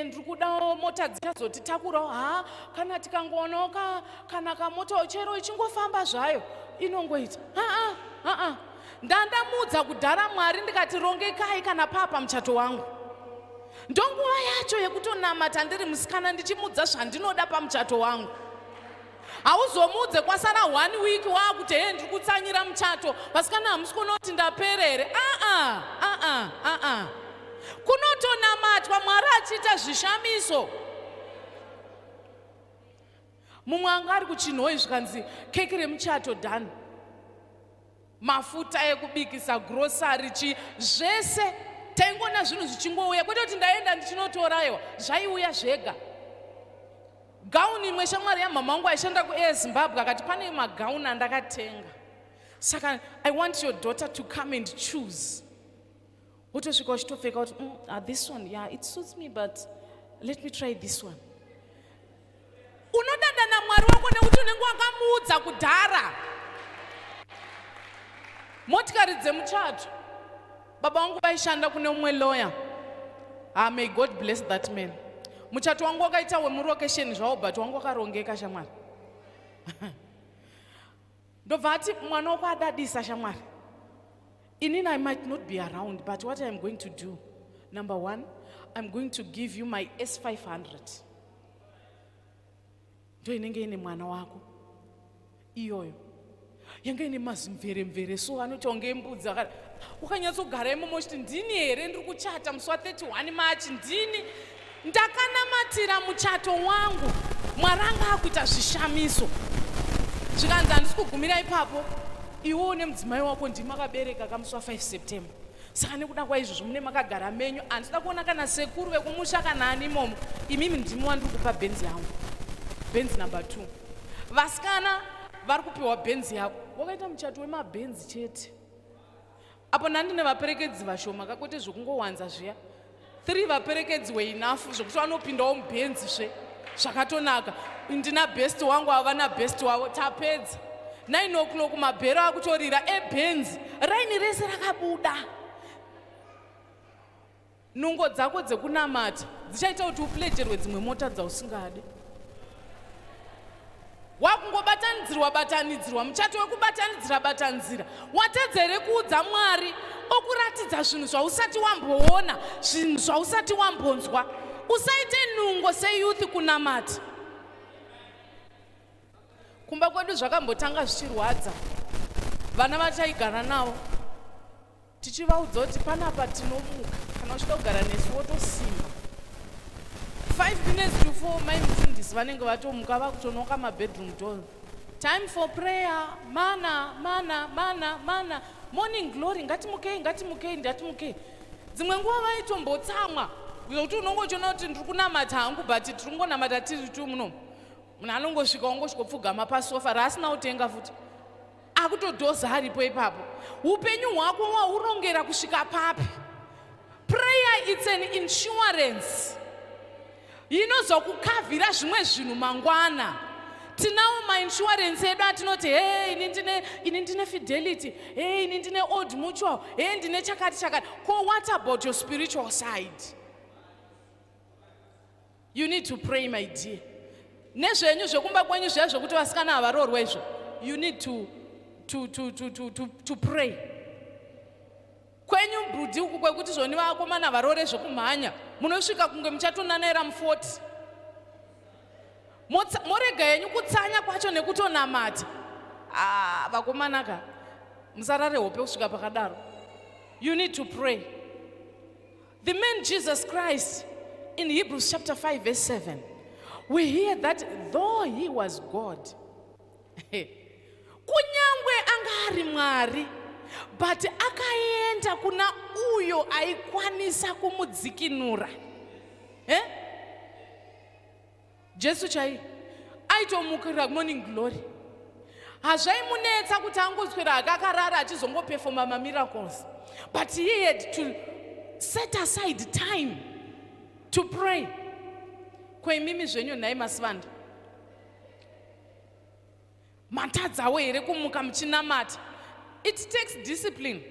ndiri kudawo mota dzichazotitakurawo. Kana tikangoonoka kana kamota chero ichingofamba zvayo inongoita. Ndandamudza kudhara Mwari ndikati rongekai kana pamuchato wangu. Ndonguva yacho yekutonamata ndiri musikana ndichimudza zvandinoda pamuchato wangu. Hauzomudze kwasara 1 week wakuti ndiri kutsanyira muchato, vasikana hamusi kunoti ndaperere. Kunotonamatwa Mwari achiita zvishamiso. Mumwe anga ari kuchinhoi zvikanzi keke remuchato done, mafuta ekubikisa, grocery, zvese taingona zvinhu zvichingouya, kwete kuti ndaenda ndichinotorayo, zvaiuya zvega. Gauni imwe shamwari yamama wangu aishanda kuAir Zimbabwe akati pane magauni andakatenga. Saka I want your daughter to come and choose. Wotosvika uchitopfeka kuti this one, yeah, it suits me, but let me try this one. Unodada naMwari wako nekuti unenge wakamuudza kudhara. motikari dzemuchato baba vangu vaishanda kune umwe lawyer. May God bless that man. Muchato wangu wakaita wemurokesheni zvavo but wangu wakarongeka shamwari. Ndobva ati mwana wako adadisa shamwari. Inini I might not be around, but what I'm going to do, number one, I'm going to give you my S500. Ndo inenge ine mwana wako iyoyo yange ine mazimvere so anoti onge mbudzi akati wakanyatsogara imomo uchiti ndini here ndiri kuchata musi wa31 Machi, ndini ndakanamatira muchato wangu, Mwari anga akuita zvishamiso. Zvikanzi handisi kugumira ipapo, iwo nemudzimai wako ndimakabereka kamusi wa5 September. Saka nekuda kwaizvozvo mune makagara menyu, handida kuona kana sekuru vekumusha kana ani imomo. Imimi ndimi wandiri kupa bhenzi yangu, bhenzi number 2. Vasikana vari kupiwa bhenzi yako, wakaita muchato wemabhenzi chete. Apo ndandine vaperekedzi vashoma kakwete zvokungowanza zviya. 3 vaperekedzi weinafu zvokuti vanopindawo mubhenzi zvakatonaka. Ndina best wangu, havana best wavo, tapedza. 9 o'clock mabhero akutorira ebhenzi, raini rese rakabuda. Nungo dzako dzekunamata dzichaita kuti uplejerwe dzimwe mota dzausingade. Wakungobatanidzirwa muchato wekubatanidzira watedzere kuudza Mwari okuratidza zvinhu zvausati wamboona, zvinhu zvausati wambonzwa. Usaite nungo seyouth kunamata. Kumba kwedu zvakambotanga zvichirwadza. Vana vachaigara navo tichivaudza kuti panapa tinomuka kana uchida kugara nesu wotosimba. 5 minutes to 4 mai mufundisi vanenge vatomuka vakutonoka mabedroom door. Time for prayer, mana, morning glory, ngatimukei, ndatimukei. Dzimwe nguva vaitombotsamwa kuti unongochiona kuti ndiri kunamata hangu but tiri kungonamata tiri tu muno. Munhu anongosvika ongosvikopfugama pasofa raasina kutenga futi, akutodhoza aripo ipapo. Upenyu hwako wahurongera kusvika papi? Prayer, it's an insurance inozokukavhira zvimwe zvinhu mangwana. Tinawo mainsurance edu atinoti hey ini ndine fidelity, hey ini ndine old mutual, hey ndine chakati. What about your spiritual side? You need to pray, my dear. Nezvenyu zvekumba kwenyu zviya zvokuti vasikana havaroorwa izvo, you need to pray. Kwenyu brudi uku kwekuti zvoni vakomana varore zvokumhanya, munosvika kunge muchatonanera mu40. Morega yenyu kutsanya kwacho nekutonamata. Vakomana ka musarare hope kusvika pakadaro. You need to pray. The man Jesus Christ in Hebrews chapter 5 verse 7, we hear that though he was God, kunyangwe anga ari Mwari, but akaenda kuna uyo aikwanisa kumudzikinura. Jesu chai aitomukira morning glory. Hazvaimunetsa kuti angoswera akakarara achizongopefoma miracles, but he had to set aside time to pray. Kwemimi zvenyu nhai masivanda, matadzawo here kumuka muchinamata? It takes discipline.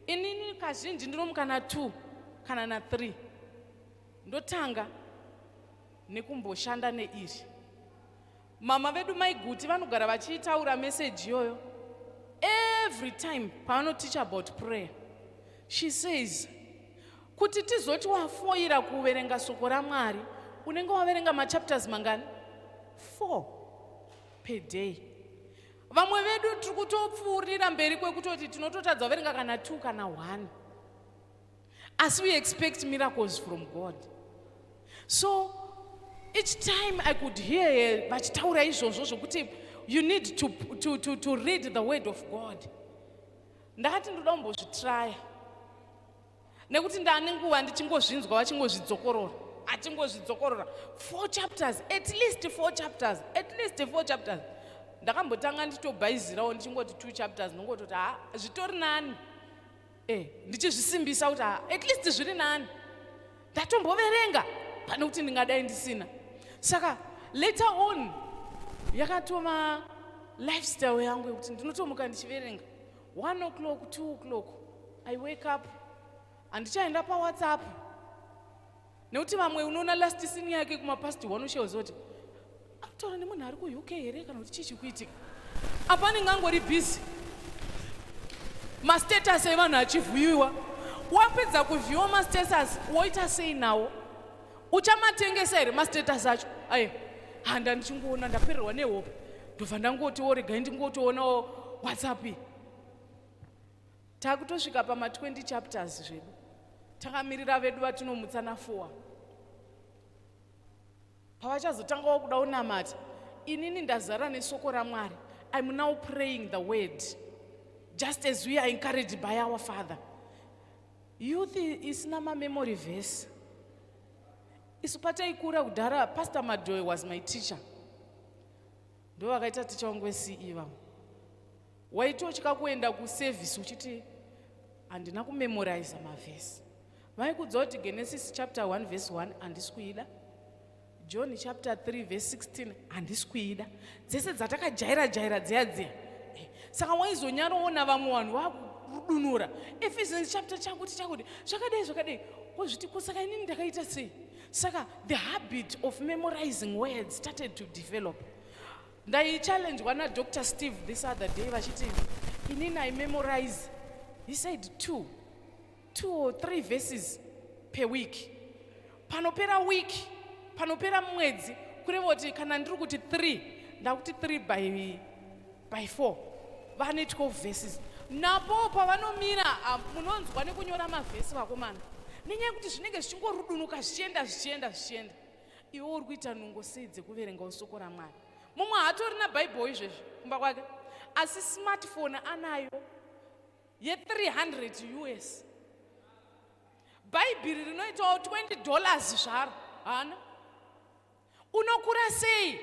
Inini kazhinji ndinomuka na2 kana na3 ndotanga nekumboshanda neiri. Mama vedu maiguti vanogara vachitaura message yoyo every time paano teach about prayer. She says kuti tizoti wafoira kuverenga soko raMwari unenge waverenga machapters mangani? 4 per day. Vamwe vedu tiri kutopfuurira mberi kwekutoti tinototadza waverenga kana 2 kana 1, as we expect miracles from God. So each time I could hear vachitaura izvozvo zvokuti you need to read the word of God. Ndakati ndoda kumbozvitraya nekuti ndane nguva ndichingozvinzwa vachingozvidzokorora, achingozvidzokorora 4 chapters, at least 4 chapters. Ndakambotanga nditobhaizirawo ndichingoti 2 chapters, ndongototi zvitori nani, ndichizvisimbisa kuti at least zviri nani, ndatomboverenga pane kuti ndingadai ndisina. Saka later on yakatoma lifestyle yangu yekuti ndinotomuka ndichiverenga. 1 o'clock, 2 o'clock, I wake up, handichaenda paWhatsApp. Nekuti vamwe unoona last scene yake kumapasti wanosheozoti akutaura nemunhu ari kuUK here kana kuti chichi kuitika. Apani ngangori busy. Mastatus evanhu achivhuyiwa. Wapedza kuvhiyiwa mastatus, woita sei nawo? Uchamatengesa here mastatus acho? Aye, handa ndichingoona ndapererwa nehope. Ndobva ndangoti regai ndingotoonawo WhatsApp. Takutosvika pama 20 chapters zvedu. Takamirira vedu vatinomutsana 4. Pavachazotangawo kuda kunamata, inini ndazara nesoko raMwari. I'm now praying the word, just as we are encouraged by our Father. Youth is nama memory verse. Isu pataikura kudhara, Pastor Madoe was my teacher. Ndo vakaita ticha wangu weCE vamwe. Waitotya kuenda kuservice uchiti handina kumemorize mavhesi. Vaikudza kuti Genesis chapter 1 verse 1 handisi kuida. John chapter 3 verse 16 handisi kuida. Dzese dzatakajaira dziya. Saka waizonyaroona vamwe vanhu vakudunura. Ephesians chapter chakuti zvakadai. Wozviti kusaka inini ndakaita sei? Saka the habit of memorizing words started to develop. Ndai challenge one Dr. Steve this other day vachiti inini I memorize. He said 2 or 3 verses per week. Panopera week, panopera mwedzi, kureva kuti kana ndiri kuti 3, ndakuti 3 by 4. Vane 12 verses. Napo pavanomira munonzwa nekunyora mavhesi vakomana. Nenyaya yekuti zvinenge zvichingorudunuka zvichienda. Iwe uri kuita nungo sei dzekuverenga soko raMwari. Mumwe hatorina Bible izvezvi kumba kwake, asi smartphone anayo ye$300 US. Bhaibheri rinoitawo $20 zvaro. Hana unokura sei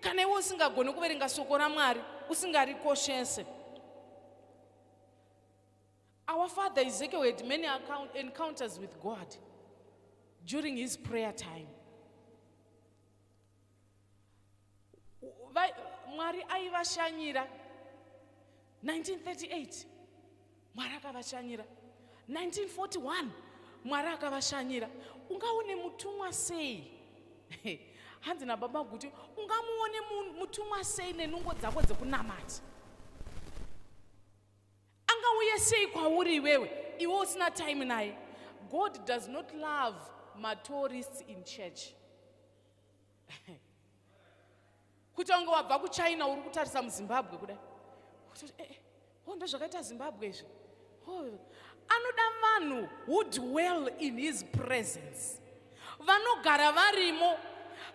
kana iwe usingagoni kuverenga soko raMwari, usingarikoshese? Our father Ezekiel had many encounters with God during his prayer time. Mwari aivashanyira 1938. Mwari akavashanyira 1941. Mwari akavashanyira. Ungaone mutumwa sei? Hanzi nababa kuti ungamuone mutumwa sei nenungo dzako dzekunamata? Angauye sei kwauri iwewe? Iwe usina time naye. God does not love tourists in church. Kuti wanga wabva kuChina uri kutarisa muZimbabwe kudai. Ndo zvakaita Zimbabwe izvi. Anoda vanhu who dwell in his presence. Vanogara varimo.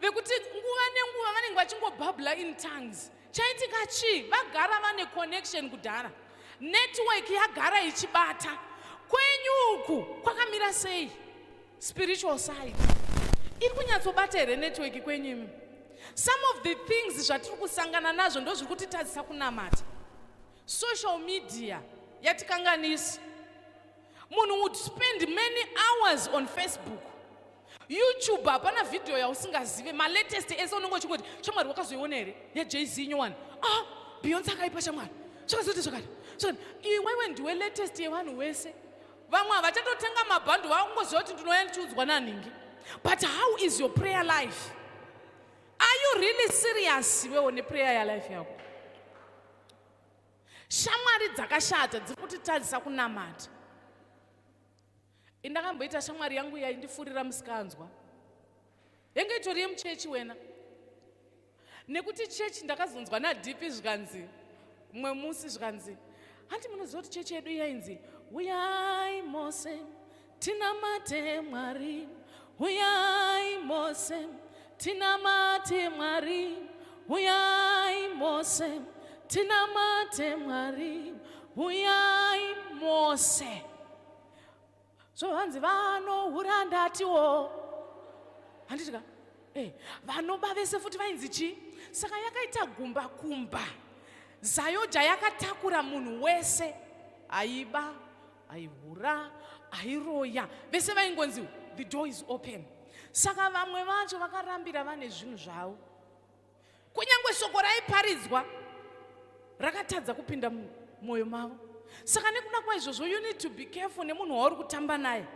Vekuti nguva nenguva vanenge vachingobhabhula in tongues. Chaitika chi? Vagara vane connection kudhara. Network yagara ichibata. Kwenyu uku kwakamira sei? Spiritual side. Iri kunyatsobata here network kwenyu? Some of the things zvatiri kusangana nazvo ndo zviri kutitadzisa kunamata. Social media yatikanganisa. Munhu would spend many hours on Facebook. YouTube hapana video yausingazive. Ma latest ese unongo chingoti shamwari wakazoiona here yaJay-Z nyowani. Beyonce akaipa shamwari. Zvakazoti zvakati. Iwewe ndiwe latest yevanhu vese. Vamwe havachatotenga mabhandu vakungoziva kuti ndinouya ndichiudzwa naningi. But how is your prayer life? Are you really serious wewe neprayer ya life yako? Shamwari dzakashata dziri kutitadzisa kunamata. Indakamboita shamwari yangu yaindifurira musikanzwa. Yanga itori yemuchechi wena. Nekuti chechi ndakazonzwa naDP zvikanzi. Mumwe musi zvikanzi. Handi munoziva kuti chechi yedu yainzi uyai Mose tinamate Mwari. Uyai Mose tinamate Mwari. Uyai Mose tinamate Mwari. Uyai Mose. So hanzi vanohura ndatiwo. Handitika vanoba vese futi vainzi chi? Saka yakaita gumba kumba. Zayoja yakatakura munhu wese. Aiba, aihura, airoya. Vese vaingonzi the door is open. Saka vamwe vacho vakarambira vane zvinhu zvavo. Kunyangwe soko raiparidzwa rakatadza kupinda mwoyo mavo. Saka nekuda kwaizvozvo you need to be careful nemunhu wauri kutamba naye.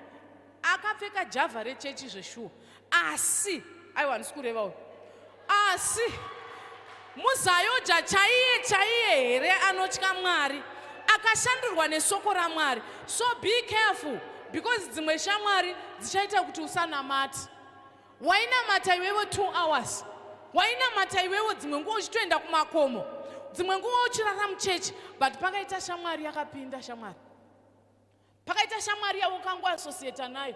Akapfeka javha rechechi zveshuwa. Asi, aiwa ndisi kureva uyu. Asi, muzayoja chaiye here anotya Mwari. Akashandurwa nesoko raMwari. So be careful because dzimwe shamwari dzichaita kuti usanamati. Wainamata iwewe 2 hours. Wainamata iwewe dzimwe nguva uchitoenda kumakomo. Dzimwe nguva uchirara muchechi, but pakaita shamwari yakapinda shamwari. Pakaita shamwari yaukanga associate nayo.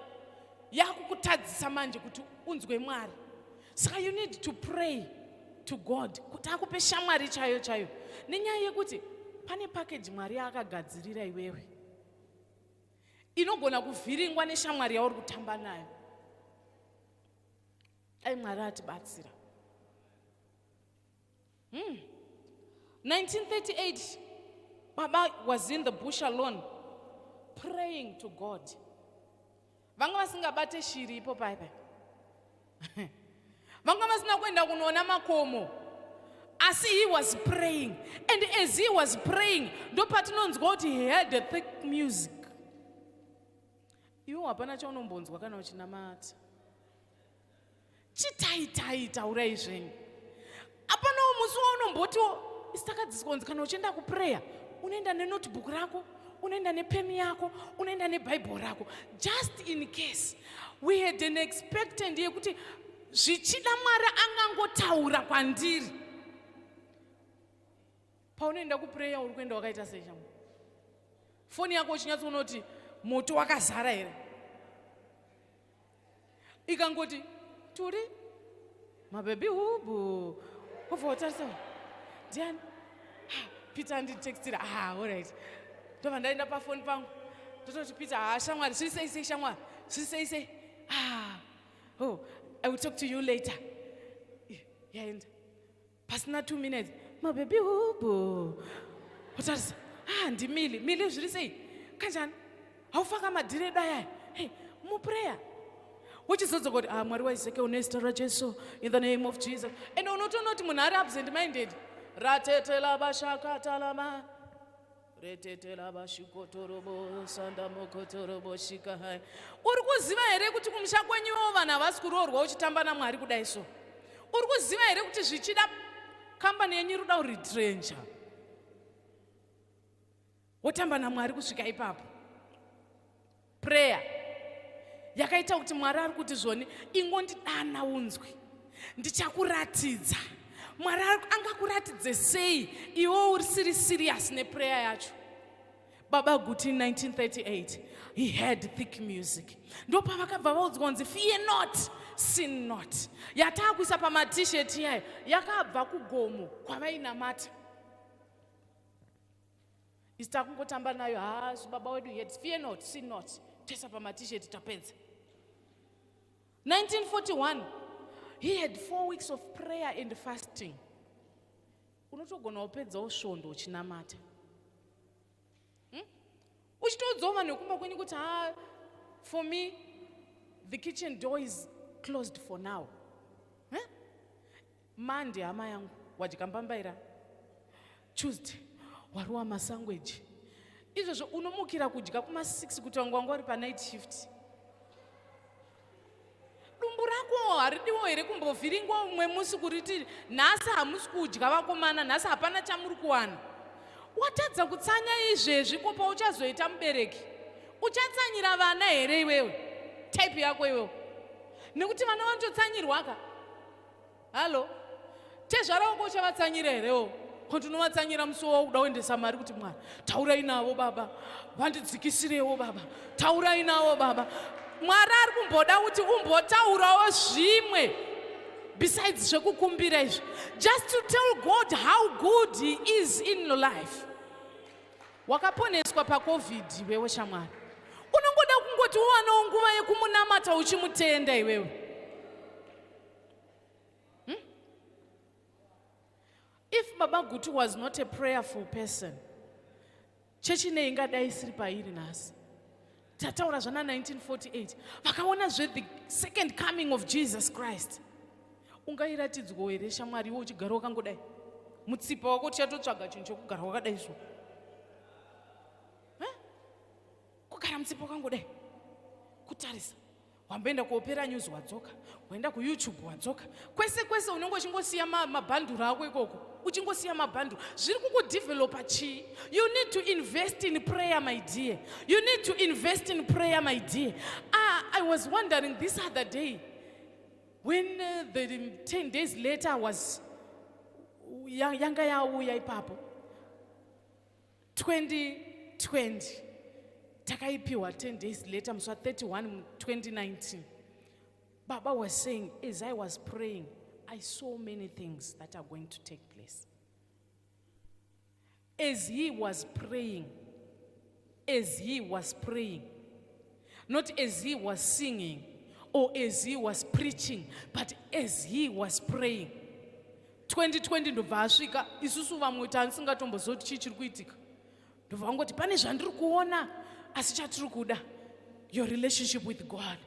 Yakukutadzisa manje kuti unzwe Mwari. Saka you need to pray to God kuti akupe shamwari chayo. Nenyaya yekuti pane package Mwari akagadzirira iwewe. Inogona kuvhiringwa neshamwari yauri kutamba nayo. Ai Mwari atibatsira. 1938, Baba was in the bush alone, praying to God. Vanga vasingabate shiri ipo paipai. Vanga vasina kuenda kunoona makomo. As he was praying, and as he was praying, ndo patinonzwa kuti he had a thick music. Iwo hapana chaunombonzwa kana uchinamata. Chitaitai taurai zvenyu. Apana musi waunomboti isitakadzisonzi kana uchienda kuprayer, unoenda nenotebook rako, unoenda nepeni yako, unoenda neBible rako. Just in case we had an expectant yekuti zvichida Mwari angangotaura kwandiri. Paunoenda kuprayer uri kuenda wakaita sei shamwari? Foni yako uchinyatsoona kuti moto wakazara here. Ikangoti turi mabebi hubu kuvotarisa ndiani Peter anditextira alright ndobva ndaenda pafoni pangu ndototi Peter shamwari zviri shamwari zviri sei oh I will talk to you later. Yaenda pasina 2 minutes mabebi hubu wotarisa ndimili zviri sei kanjani haufaka madhiredo aya hey muprayer uchizodza kuti Mwari waiseke unezita raJesu in the name of Jesus, and unotoona kuti munhu ari absent minded. Ratetela bashakatalama retetela bashikotorobo sandamokotorobo shikahai. Uri kuziva here kuti kumusha kwenyuwo vanhu havasi kuroorwa uchitamba naMwari kudai so? Uri kuziva here kuti zvichida kambani yenyu iri kuda kuritrenja wotamba naMwari kusvika ipapo? Prayer yakaita kuti Mwari ari kuti zvoni ingondidana unzwi, ndichakuratidza. Mwari angakuratidze sei iwe uri serious neprayer yacho? Baba Guti in 1938, he had thick music. Ndo pavakabva vaudzwa kunzi fear not, sin not. Yataakuisa pama-t-shirt yayo yakabva kugomo kwavainamata. Isita kungotamba nayo baba wedu he had fear not, sin not. Toisa pama-t-shirt tapedza. 1941, he had 4 weeks of prayer and fasting. Unotogona upedzawo svondo uchinamata. Uchitodzoka nekumba kwenyu kuti for me the kitchen door is closed for now. Monday hama yangu wajikambambaira. Tuesday waruwa masangweji. Izvozvo unomukira kudya kuma 6 kuti wangu ari pa night shift. Dumbu rako haridiwo here kumbovhiringwa umwe musi kuriti nhasi hamusi kudya vakomana, nhasi hapana chamuri kuwana. Watadza kutsanya izvezvi ko pauchazoita mubereki. Uchatsanyira vana here iwewe? Type yako iwewe. Nekuti vana vanototsanyirwa ka. Halo. Tezvara wako uchavatsanyira herewo. Kuti unovatsanyira musi wauda kuendesa mari kuti Mwari taurai navo baba, vandidzikisirewo baba, taurai navo baba. Mwari ari kumboda kuti umbotaurawo zvimwe besides zvekukumbira izvi, just to tell God how good he is in your life. Wakaponeswa paCovid iwewe shamwari, unongoda kungoti uwanawo nguva yekumunamata uchimutenda iwewe. If Baba Guti was not a prayerful person, chechi ingadai isiri pairi nhasi. Tataura zvana 1948 vakaona the second coming of Jesus Christ. Ungairatidzwa here shamwari iwe uchigara wakangodai mutsipa wako uchatotsvaga chinhu chokugara wakadai so? kugara mutsipo kangodai kutarisa, wamboenda kuopera news wadzoka, waenda kuYouTube wadzoka, kwese kwese unenge uchingosiya mabhanduru ako ikoko, uchingosiya mabhanduru. Zviri kukudevelopa chii? You need to invest in prayer, my dear. You need to invest in prayer, my dear. I was wondering this other day when the 10 days later was yanga yauya ipapo 2020 takaipiwa 10 days later musi wa31 2019. Baba was saying, as I was praying, I saw many things that are going to take place. As he was praying, not as he was singing or as he was preaching, but as he was praying. 2020 ndobva asvika, isusu vamwe tisingatombozivi kuti chii chiri kuitika. Ndobva vangoti pane zvandiri kuona, asi chatiri kuda, your relationship with God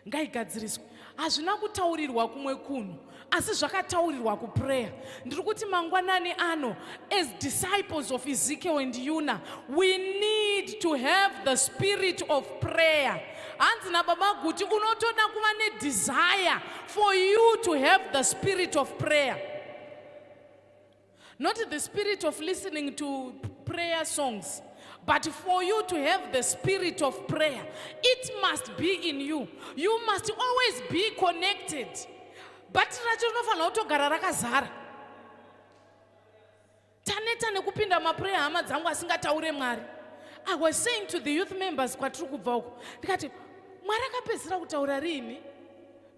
ngaigadziriswe. Hazvina kutaurirwa kumwe kunhu, asi zvakataurirwa kuprayer. Ndiri kuti mangwanani ano, as disciples of Ezekiel and Yuna, we need to have the spirit of prayer. Hanzi nababa guti unotoda kuva desire for you to have the spirit of prayer. Not the spirit of listening to prayer songs, but for you to have the spirit of prayer. It must be in you. You must always be connected. But racho rinofanira kutogara rakazara. Taneta nekupinda maprayer hama dzangu asingataure Mwari. I was saying to the youth members kwatiri kubva uko, ndikati Mwari akapedzisira kutaura riini?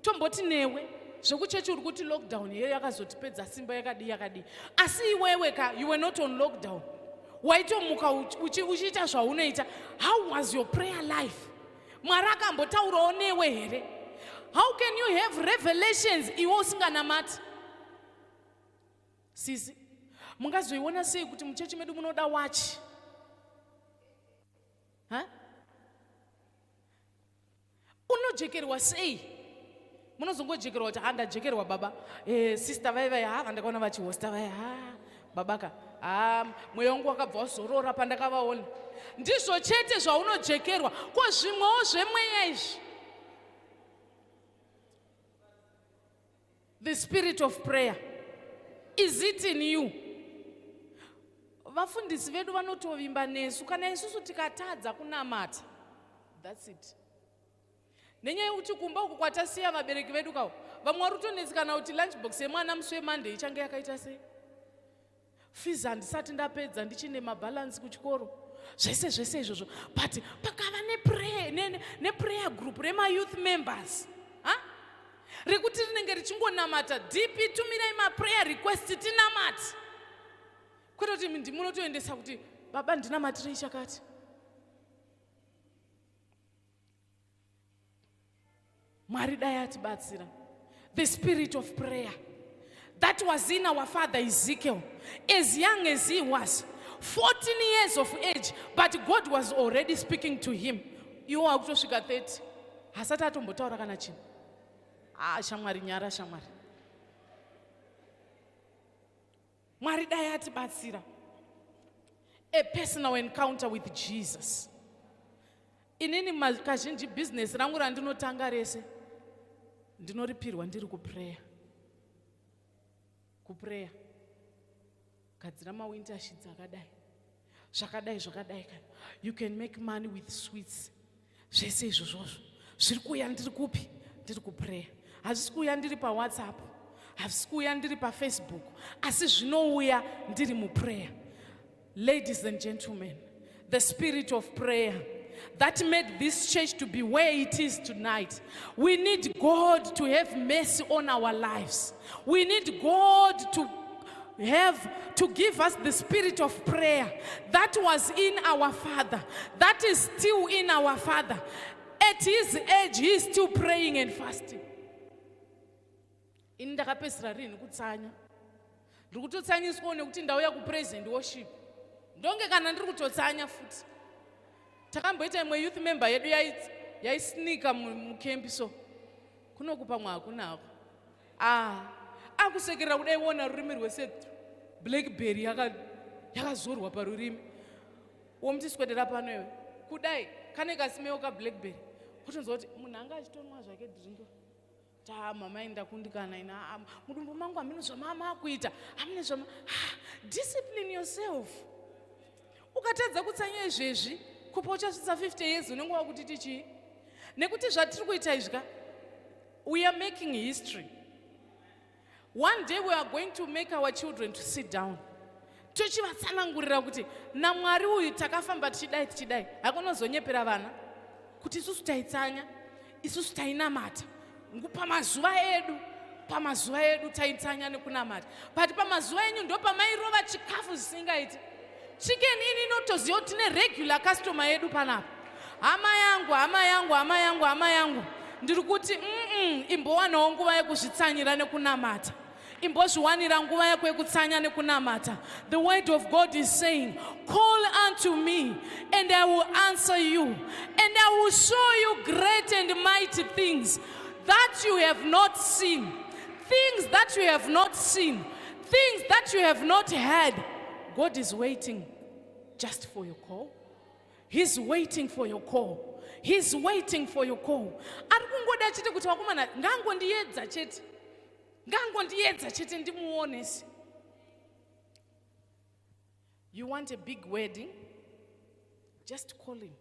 Tomboti newe zvekuchechi uri kuti lockdown yeyo yakazotipedza simba yakadi. Asi iwewe ka, you were not on lockdown. Waitomuka uchiita zvaunoita. How was your prayer life? Mwari akambotaurawo newe here? How can you have revelations iwe usinganamati? Sisi, mungazoiona sei kuti muchechi medu munoda wachi? Unojekerwa sei? Munozongojekerwa kuti handajekerwa baba. Sister vai vandakaona vachihosta vai. Babaka, mweya wangu wakabva wazorora pandakavaona. Ndizvo chete zvaunojekerwa, ko zvimwewo zvemweya izvi. The spirit of prayer, is it in you? Vafundisi vedu vanotovimba nesu kana isusu tikatadza kunamata. That's it. Nenyaya yekuti kumba uku kwatasiya vabereki vedu kawo, vamwe vari kutonetsekana kuti lunchbox yemwana musi weMonday ichange yakaita sei. Fees handisati ndapedza ndichine mabalance kuchikoro. Zvese izvozvo. But pakava neprayer group rema-youth members. Rekuti rinenge richingonamata. DP tumirai maprayer request tinamati. Kwete kuti ndimunotoendesa kuti baba ndinamatire chakati. Mwari dai atibatsira. The spirit of prayer that was in our father Ezekiel, as young as he was, 14 years of age, but God was already speaking to him. You are to 30. Hasata tombotaura kana chinhu. Shamwari nyara shamwari. Mwari dai atibatsira. A personal encounter with Jesus. Inini kazhinji business rangu randinotanga rese ndinoripirwa ndiri kuprayer. Kuprayer. Gadzira mawinter sheets zvakadai. You can make money with sweets. Zvese izvozvo. Zviri kuuya ndiri kupi? Ndiri kuprayer. Hazvisi kuuya ndiri paWhatsApp. Hazvisi kuuya ndiri paFacebook. Asi zvinouya ndiri muprayer. Ladies and gentlemen, the spirit of prayer that made this church to be where it is tonight. We need God to have mercy on our lives. We need God to give us the spirit of prayer that was in our father, that is still in our father. At his age, he is still praying and fasting. Ini ndakapesera rini kutsanya. Ndiri kutotsanyiswa nekuti ndauya kupraise and worship. Ndonge kana ndiri kutotsanya futi. Takamboita imwe youth member yedu yaisnika mukempi so. Kunokupa mwakunako. Akusekerera kudai wona rurimi rwesethu. Blackberry yakazorwa parurimi. Womuti swedera pano iwe. kudai kane kasimewo kablackberry kutonzwa kuti munhu anga achitonwa zvake dringo mama ndakundikana ina mudumbu mangu hamine zvamama akuita hamine zvama discipline yourself. Ukatadza kutsanya izvezvi kupa uchasvitsa 50 years unenge wakuti tichii nekuti zvatiri kuita izvi we are making history. One day we are going to make our children to sit down tochivatsanangurira kuti naMwari uyu takafamba tichidai hakunozonyepera vana kuti isusu taitsanya isusu tainamata pamazuva edu taitsanya nekunamata but pamazuva enyu ndo pamairova chikafu zvisingaiti. Chicken ini inotoziva kuti tine regular customer yedu panapa. Hama yangu ndiri kuti imbowanawo nguva yekuzvitsanyira nekunamata imbozviwanira nguva yako yekutsanya nekunamata. The word of God is saying, call unto me and I will answer you and I will show you great and mighty things that you have not seen, things that you have not seen, things that you have not heard. God is waiting just for your call. He's waiting for your call. He's waiting for your call. Ari kungoda chete kuti wakomana ngangondiedza chete ndimuonesi. You want a big wedding? Just call him.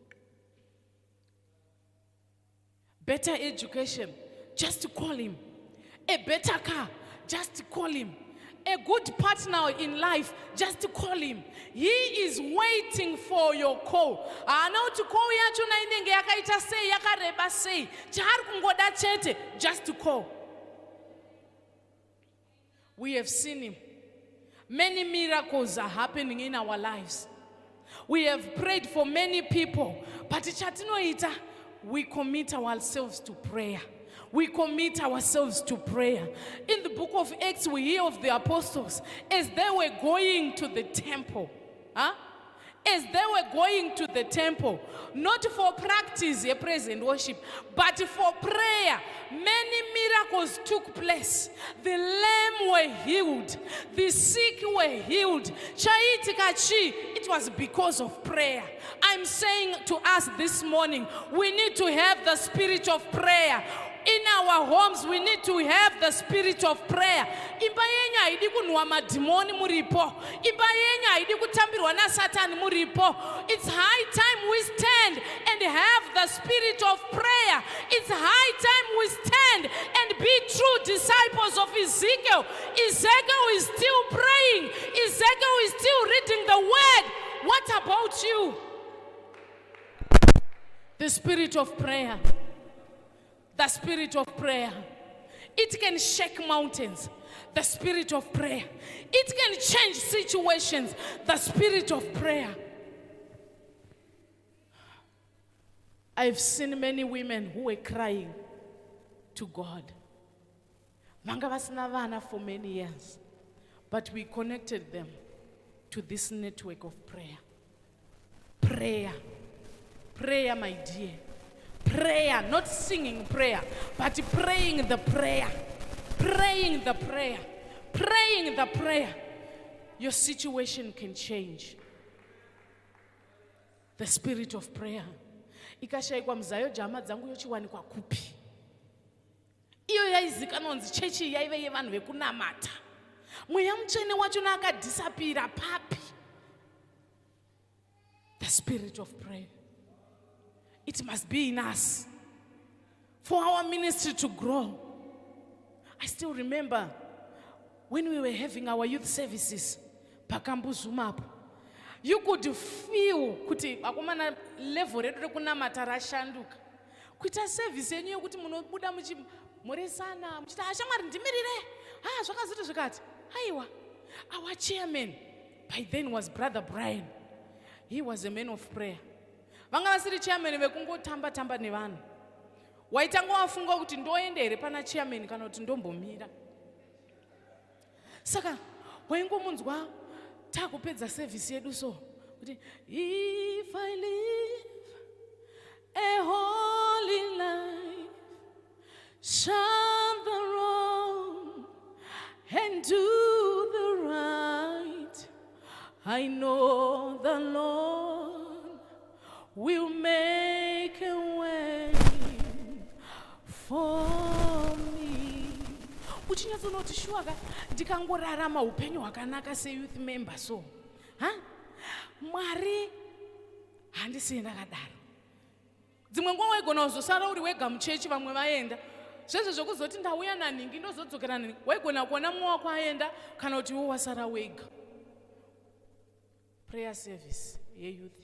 Better education? Just call him. A better car? Just call him. A good partner in life? Just call him. He is waiting for your call. Anoti call yacho na inenge yakaita sei yakareba sei. Chari kungoda chete. Just call. We have seen him. Many miracles are happening in our lives. We have prayed for many people, but chatinoita, we commit ourselves to prayer. We commit ourselves to prayer. In the book of Acts, we hear of the apostles as they were going to the temple. As they were going to the temple, not for practice, a praise and worship, but for prayer. Many miracles took place. The lame were healed. The sick were healed. It was because of prayer. I'm saying to us this morning, we need to have the spirit of prayer. In our homes, we need to have the spirit of prayer. Imba yenyu haidi kunwa madhimoni muripo. Imba yenyu haidi kutambirwa na Satan muripo. It's high time we stand and have the spirit of prayer. It's high time we stand and be true disciples of Ezekiel. Ezekiel is still praying. Ezekiel is still reading the word. What about you? The spirit of prayer. The spirit of prayer. It can shake mountains. The spirit of prayer. It can change situations. The spirit of prayer. I've seen many women who were crying to God. Vanga vasina vana for many years. But we connected them to this network of prayer. Prayer. Prayer, my dear. Prayer, not singing prayer, but praying the prayer. Praying the prayer. Praying the prayer. Your situation can change. The spirit of prayer. Ikashaikwa mzayo jama dzangu yochiwanikwa kupi. Iyo yaizikanwa nzi chechi yaive yevanhu vekunamata. Mweya mutsvene wacho akadisapira papi. The spirit of prayer. It must be in us for our ministry to grow. I still remember when we were having our youth services, Pakambuzumapo. You could feel kuti akomana level redu rekunamata rashanduka. Kuita service yenyu yokuti munobuda muchimuresana, muchita ashamwari ndimirire. Zvakazoti zvikati. Aiwa. Our chairman by then was Brother Brian. He was a man of prayer. Vanga vasiri chairman vekungotamba tamba nevanhu. Waitanga wafunga kuti ndoendere pana chairman kana kuti ndombomira. Saka waingomunzwa takupedza service yedu so kuti if I live a holy life, shun the wrong and do the right, I know the Lord will make unoti shuaka ndikangorarama upenyu hwakanaka seyouth member so Mwari handisi ndakadaro. Dzimwe nguva waigona kuzosara uri wega muchechi vamwe vaenda. Zvese zvokuzoti ndauya naningi ndozodzokera naningi. Waigona kuona mumwe wako aenda kana kuti iwe wasara wega. Prayer service yeyouth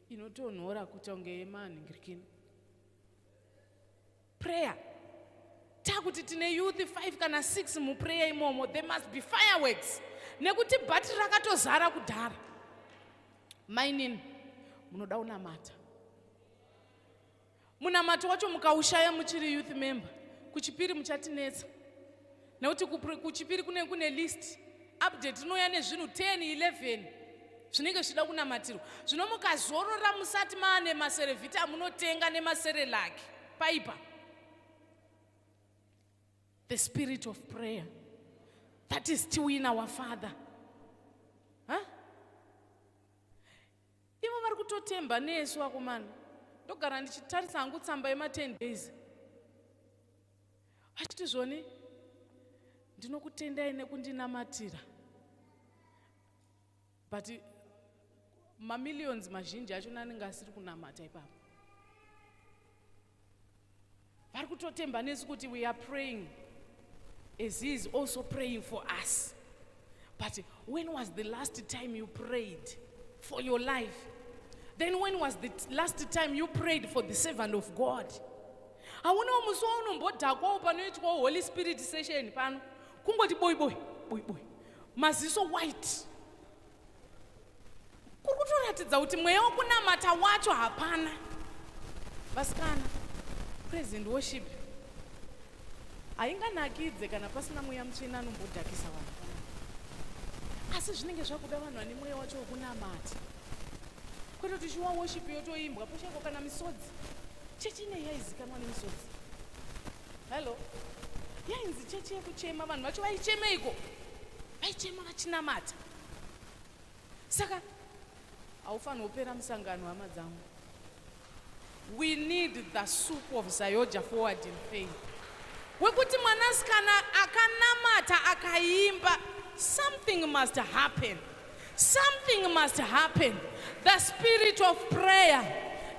inotonhora kuita kunge yemanhingirikini. Prayer. Takuti tine youth 5 kana 6 muprayer imomo, there must be fireworks. Nekuti bhatiri rakatozara kudhara. Mainini munoda unamata. Munamato wacho mukaushaya muchiri youth member, kuchipiri muchatinetsa. Nekuti kuchipiri kune list update inoya nezvinhu 10 11 zvinenge zvida kunamatirwa. Zvino mukazorora musati maane maserevhita munotenga nemaserelaki paipa. The spirit of prayer that is still in our Father. Ivo vari kutotemba nesu vakomana. Ndogara ndichitarisa hangu tsamba yema10 days. Vachiti zvoni ndinokutendai nekundinamatira. But mamillions mazhinji acho nanenge asiri kunamata ipapo. Vari kutotemba nesu kuti we are praying as he is also praying for us. But when was the last time you prayed for your life? Then when was the last time you prayed for the servant of God? Hauna musi waunombodhakwawo panoitwa Holy Spirit session pano. Kungoti boy. Maziso white. Kuri kutoratidza kuti mweya wokunamata wacho hapana. Vasikana, praise and worship. Hainganakidze kana pasina mweya mutsvene anombodhakisa vanhu. Asi zvinenge zvakuda vanhu vane mweya wacho wokunamata. Kwete kuti shuwa worship yotoimbwa poshako kana misodzi. Chechi ine yaizikanwa nemisodzi. Hello. Yainzi chechi yekuchema vanhu vacho vaichemeiko. Vaichema vachinamata. Saka haufanira kupera musangano hama dzangu. We need the soup of Zaoga forward in faith. Wekuti mwanasikana akanamata akaimba, something must happen. Something must happen. The spirit of prayer.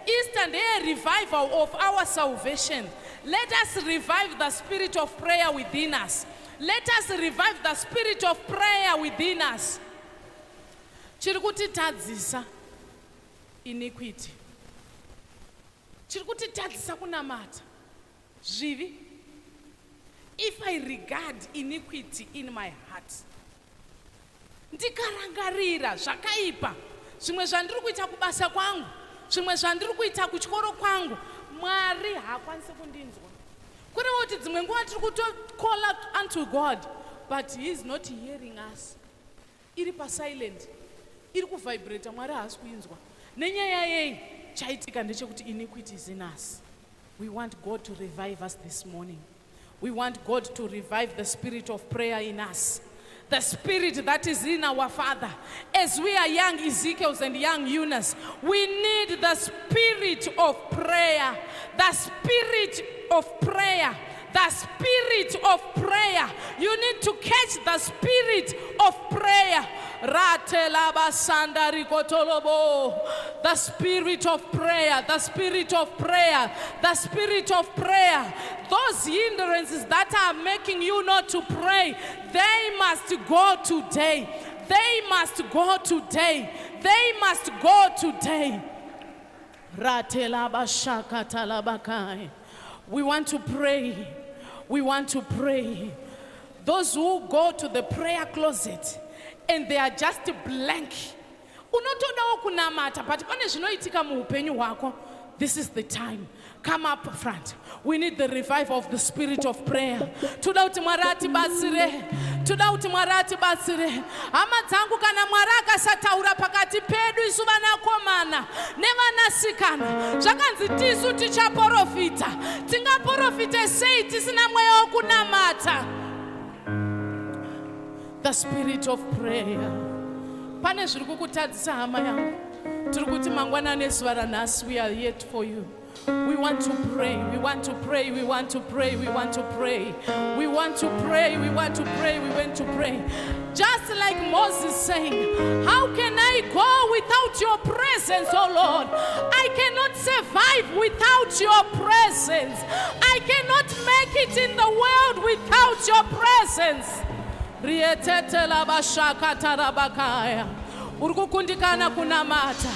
Easter day revival of our salvation. Let us revive the spirit of prayer within us. Let us revive the spirit of prayer within us. Chirikuti tadzisa iniquity. Chirikuti tadzisa kunamata. Zvivi. If I regard iniquity in my heart, ndikarangarira zvakaipa, zvimwe zvandiri kuita kubasa kwangu, zvimwe zvandiri kuita kuchikoro kwangu, Mwari haakwanisi kundinzwa. Kureva kuti dzimwe nguva tiri kuto-call out unto God, but he is not hearing us. Iri pa-silent, iri kuvibrata, Mwari haasi kuinzwa. Nenyaya yei chaitika ndechekuti iniquity is in us. We want God to revive us this morning. We want God to revive the spirit of prayer in us. The spirit that is in our Father. As we are young Ezekiels and young Eunice, we need the spirit of prayer. The spirit of prayer. The spirit of prayer. You need to catch the spirit of prayer. The spirit of prayer. The spirit of prayer. The spirit of prayer. Those hindrances that are making you not to pray, they must go today. They must go today. They must go today. We want to pray. We want to pray. Those who go to the prayer closet and they are just blank. Unotodawo kunamata, but pane zvinoitika muupenyu hwako. This is the time. Come up front. We need the revival of the spirit of prayer. Toda kuti Mwari atibatsire. Toda kuti Mwari atibatsire. Hama dzangu kana Mwari akasataura pakati pedu isu vanakomana nevanasikana, zvakanzi tisu tichaprofita. Tingaprofite sei tisina mweya wokunamata? The spirit of prayer. Pane zviri kukutadzisa hama yangu. Tiri kuti mangwanani ezuva ranhasi, we are yet for you. We want to pray, we want to pray, we want to pray, we want to pray. We want to pray, we want to pray, we want to pray. Just like Moses saying, how can I go without your presence, oh Lord? I cannot survive without your presence. I cannot make it in the world without your presence. Urukundikana kunamata.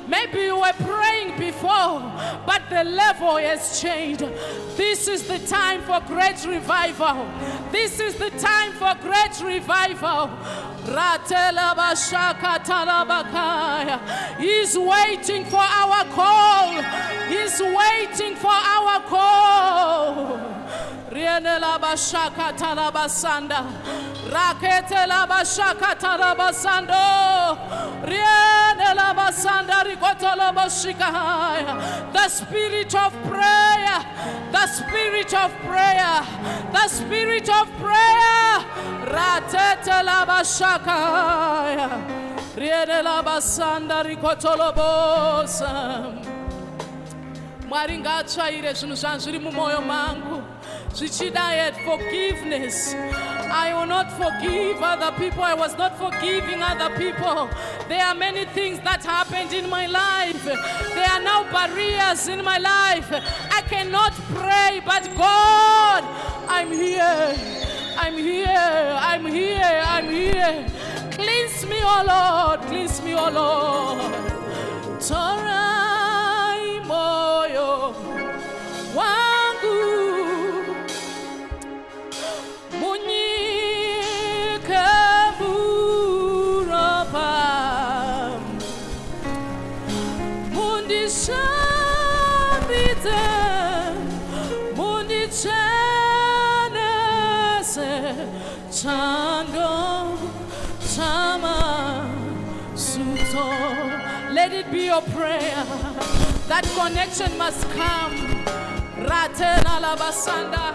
Maybe you were praying before, but the level has changed. This is the time for great revival. This is the time for great revival. He's waiting for our call. He's waiting for our call. Rienela bashaka talabasanda. Rakete la bashaka talabasando. Rienela basanda rikotolo bashika. The spirit of prayer. The spirit of prayer. The spirit of prayer. Ratete la bashaka. Rienela basanda rikotolo bosa. Maringacha ire zvinhu zvanzviri mumoyo mangu. Zvichidayet forgiveness. I will not forgive other people. I was not forgiving other people. There are many things that happened in my life. There are now barriers in my life. I cannot pray, but God, I'm here. I'm here. I'm here. I'm here. Cleanse me, oh Lord. Cleanse me, oh Lord. Torai moyo wangu. Let it be your prayer. That connection must come. Ratena la basanda.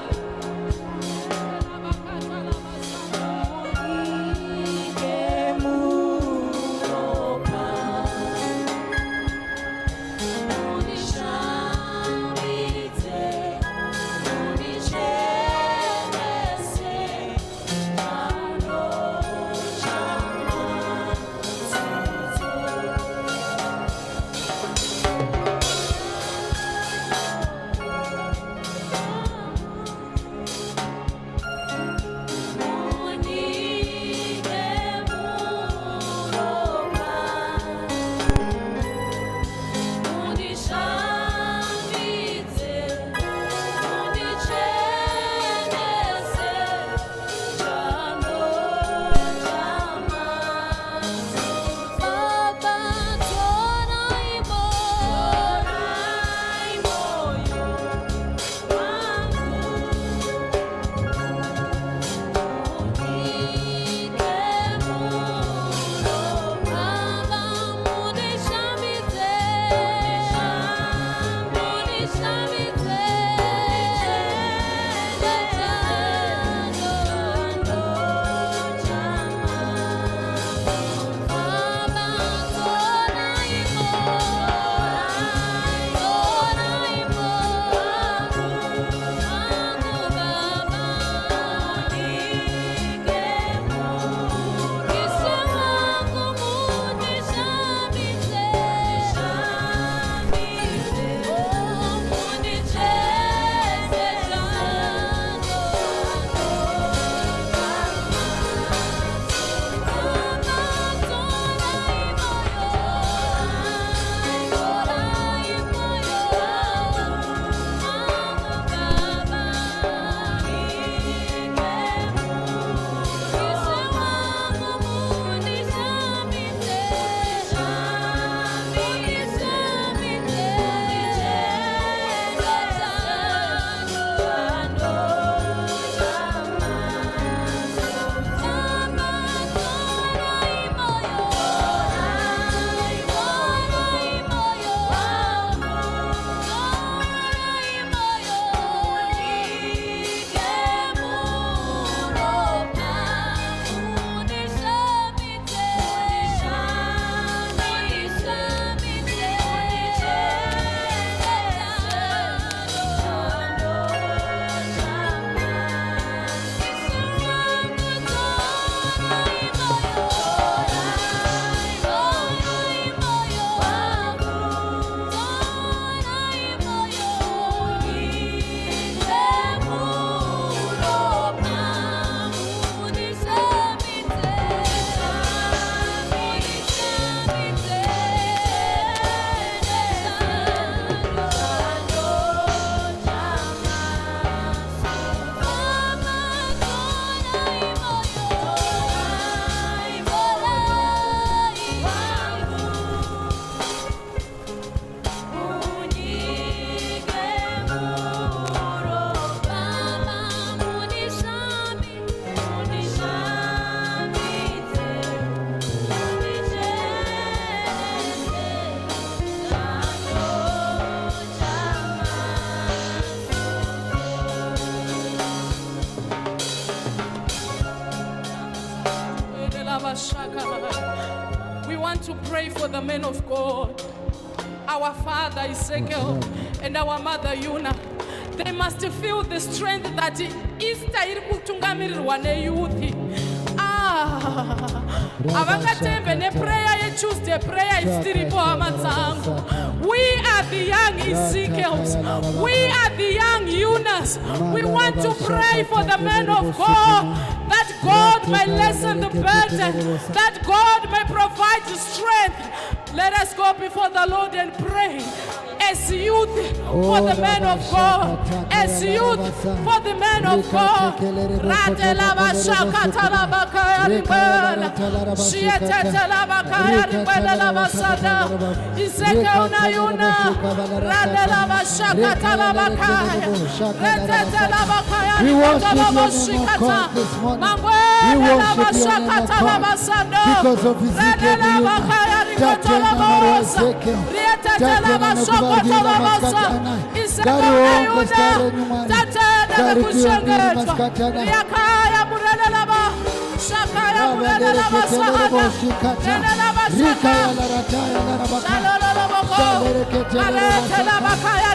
We want to pray for the men of God, our father Ezekiel and our mother Yuna. They must feel the strength that Easter iri kutungamirirwa neyouth. Avakatembe ne prayer ye Tuesday prayer is still Amatsango. We are the young Ezekiels. We are the young Eunice. We want to pray for the men of God, that God may lessen the burden, that God may provide strength. Let us go before the Lord and pray. As youth for the men of God, as youth for the men of God. Ratelaba shakatalaba kaya ribela, shietetelaba kaya ribela laba sada. Ezekiel na Yuna, ratelaba shakatalaba kaya, retetelaba kaya ribela laba shikata. Mangwele laba shakatalaba sada, retelaba kaya ribela laba sada. Rietetelaba shakatalaba. Gari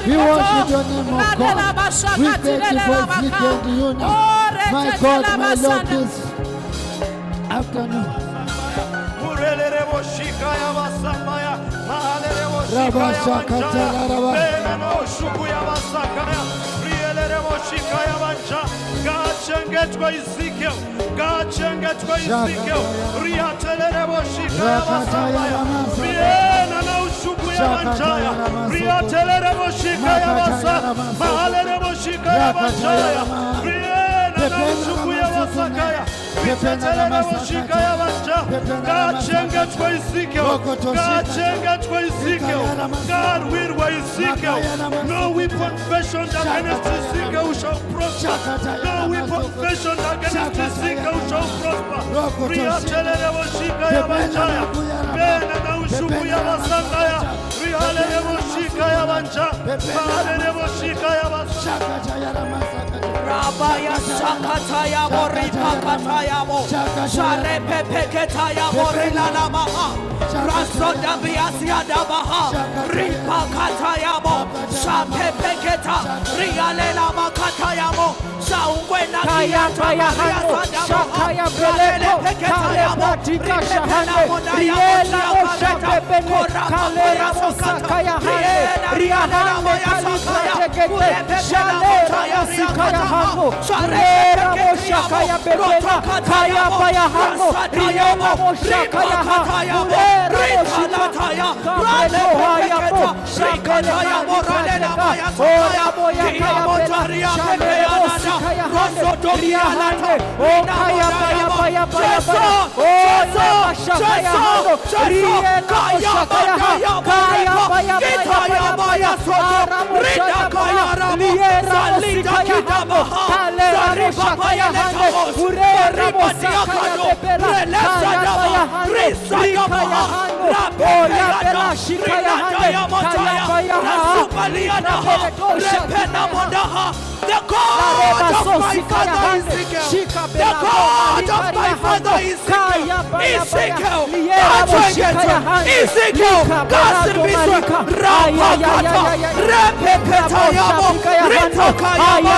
we worship your name, O God. We thank you for Ezekiel Yuna. My God, my Lord, this afternoon. God will Ezekiel. No weapon fashioned against Ezekiel shall prosper. No weapon fashioned against Ezekiel shall prosper. Rabaya Sakataya Boripakataya Bo Share Pepeketaya Borila Maha Rasoda Biasia Dabaha Ripakataya Bo Shapepeketa Rialela Makataya Bo Saungwena Kaya Taya Hano Shakaya Beleko Kale Batika Shahane Riela Oshapepene Kale Ramosakaya Hane Riahane Kalipatekete Shale Ramosikaya Hango Rera Moshakaya Bebena Kaya Baya Hango Riela Moshakaya Hango Rera Moshakaya Kabrelo Hayamo Shakaya Moralena Ora Boya Kaya Bela Shale Mosikaya Hango Riahane O Kaya Baya Baya Baya Baya O Lema Shakaya Hango Riela Moshakaya Hango Kaya Baya Baya Baya Ara Moshakaya Liera Mosikaya Hango Kale Moshakaya Hango Urera Moshakaya Bebela Kaya Baya Hango Rikaya Hango Oya Bela Shikaya Hango Kaya Baya Hango Repena Mondaha The God of my father Ezekiel, the God of my father Ezekiel, Ezekiel, Kasir Biswa, Rapakata, Repeketayamo, Ritokayamo,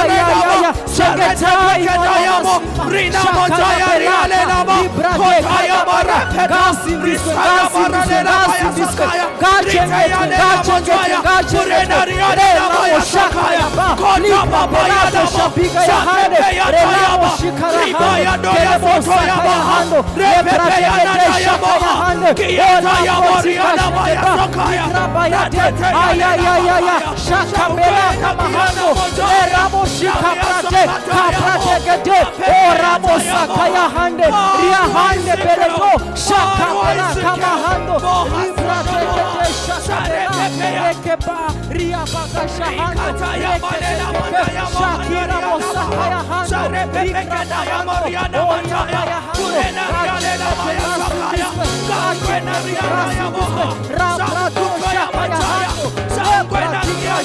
Shagetayamo, Rinamotaya, Rialenamo, Kotayamo, Repekasi, Risayamo, Ranelamo, Yaskaya, Ritayanamo, Purena, Rialenamo, Yashakaya, Kotapa, Belado Shapiga ya hande Relamo Shikara hande Kelemo Sakaya hando Repepe ya hande Kieta ya Moriana Maya Sokaya Rabayate Ayayayaya Shaka Bela kama hando Relamo Shikaprate Kaprate Gede Oramo Sakaya hande Ria hande Belego Shaka Bela kama hando Librate Gede Shaka Bela Rekeba Ria Baga Shahando Rekebe Shakira Mosakaya Hando Rikaya Moriana Maya Purena Rialena Maya Sakaya Gagwena Rialena Moha Rabrado Shakaya Hando Sagwena Rialena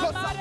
Mama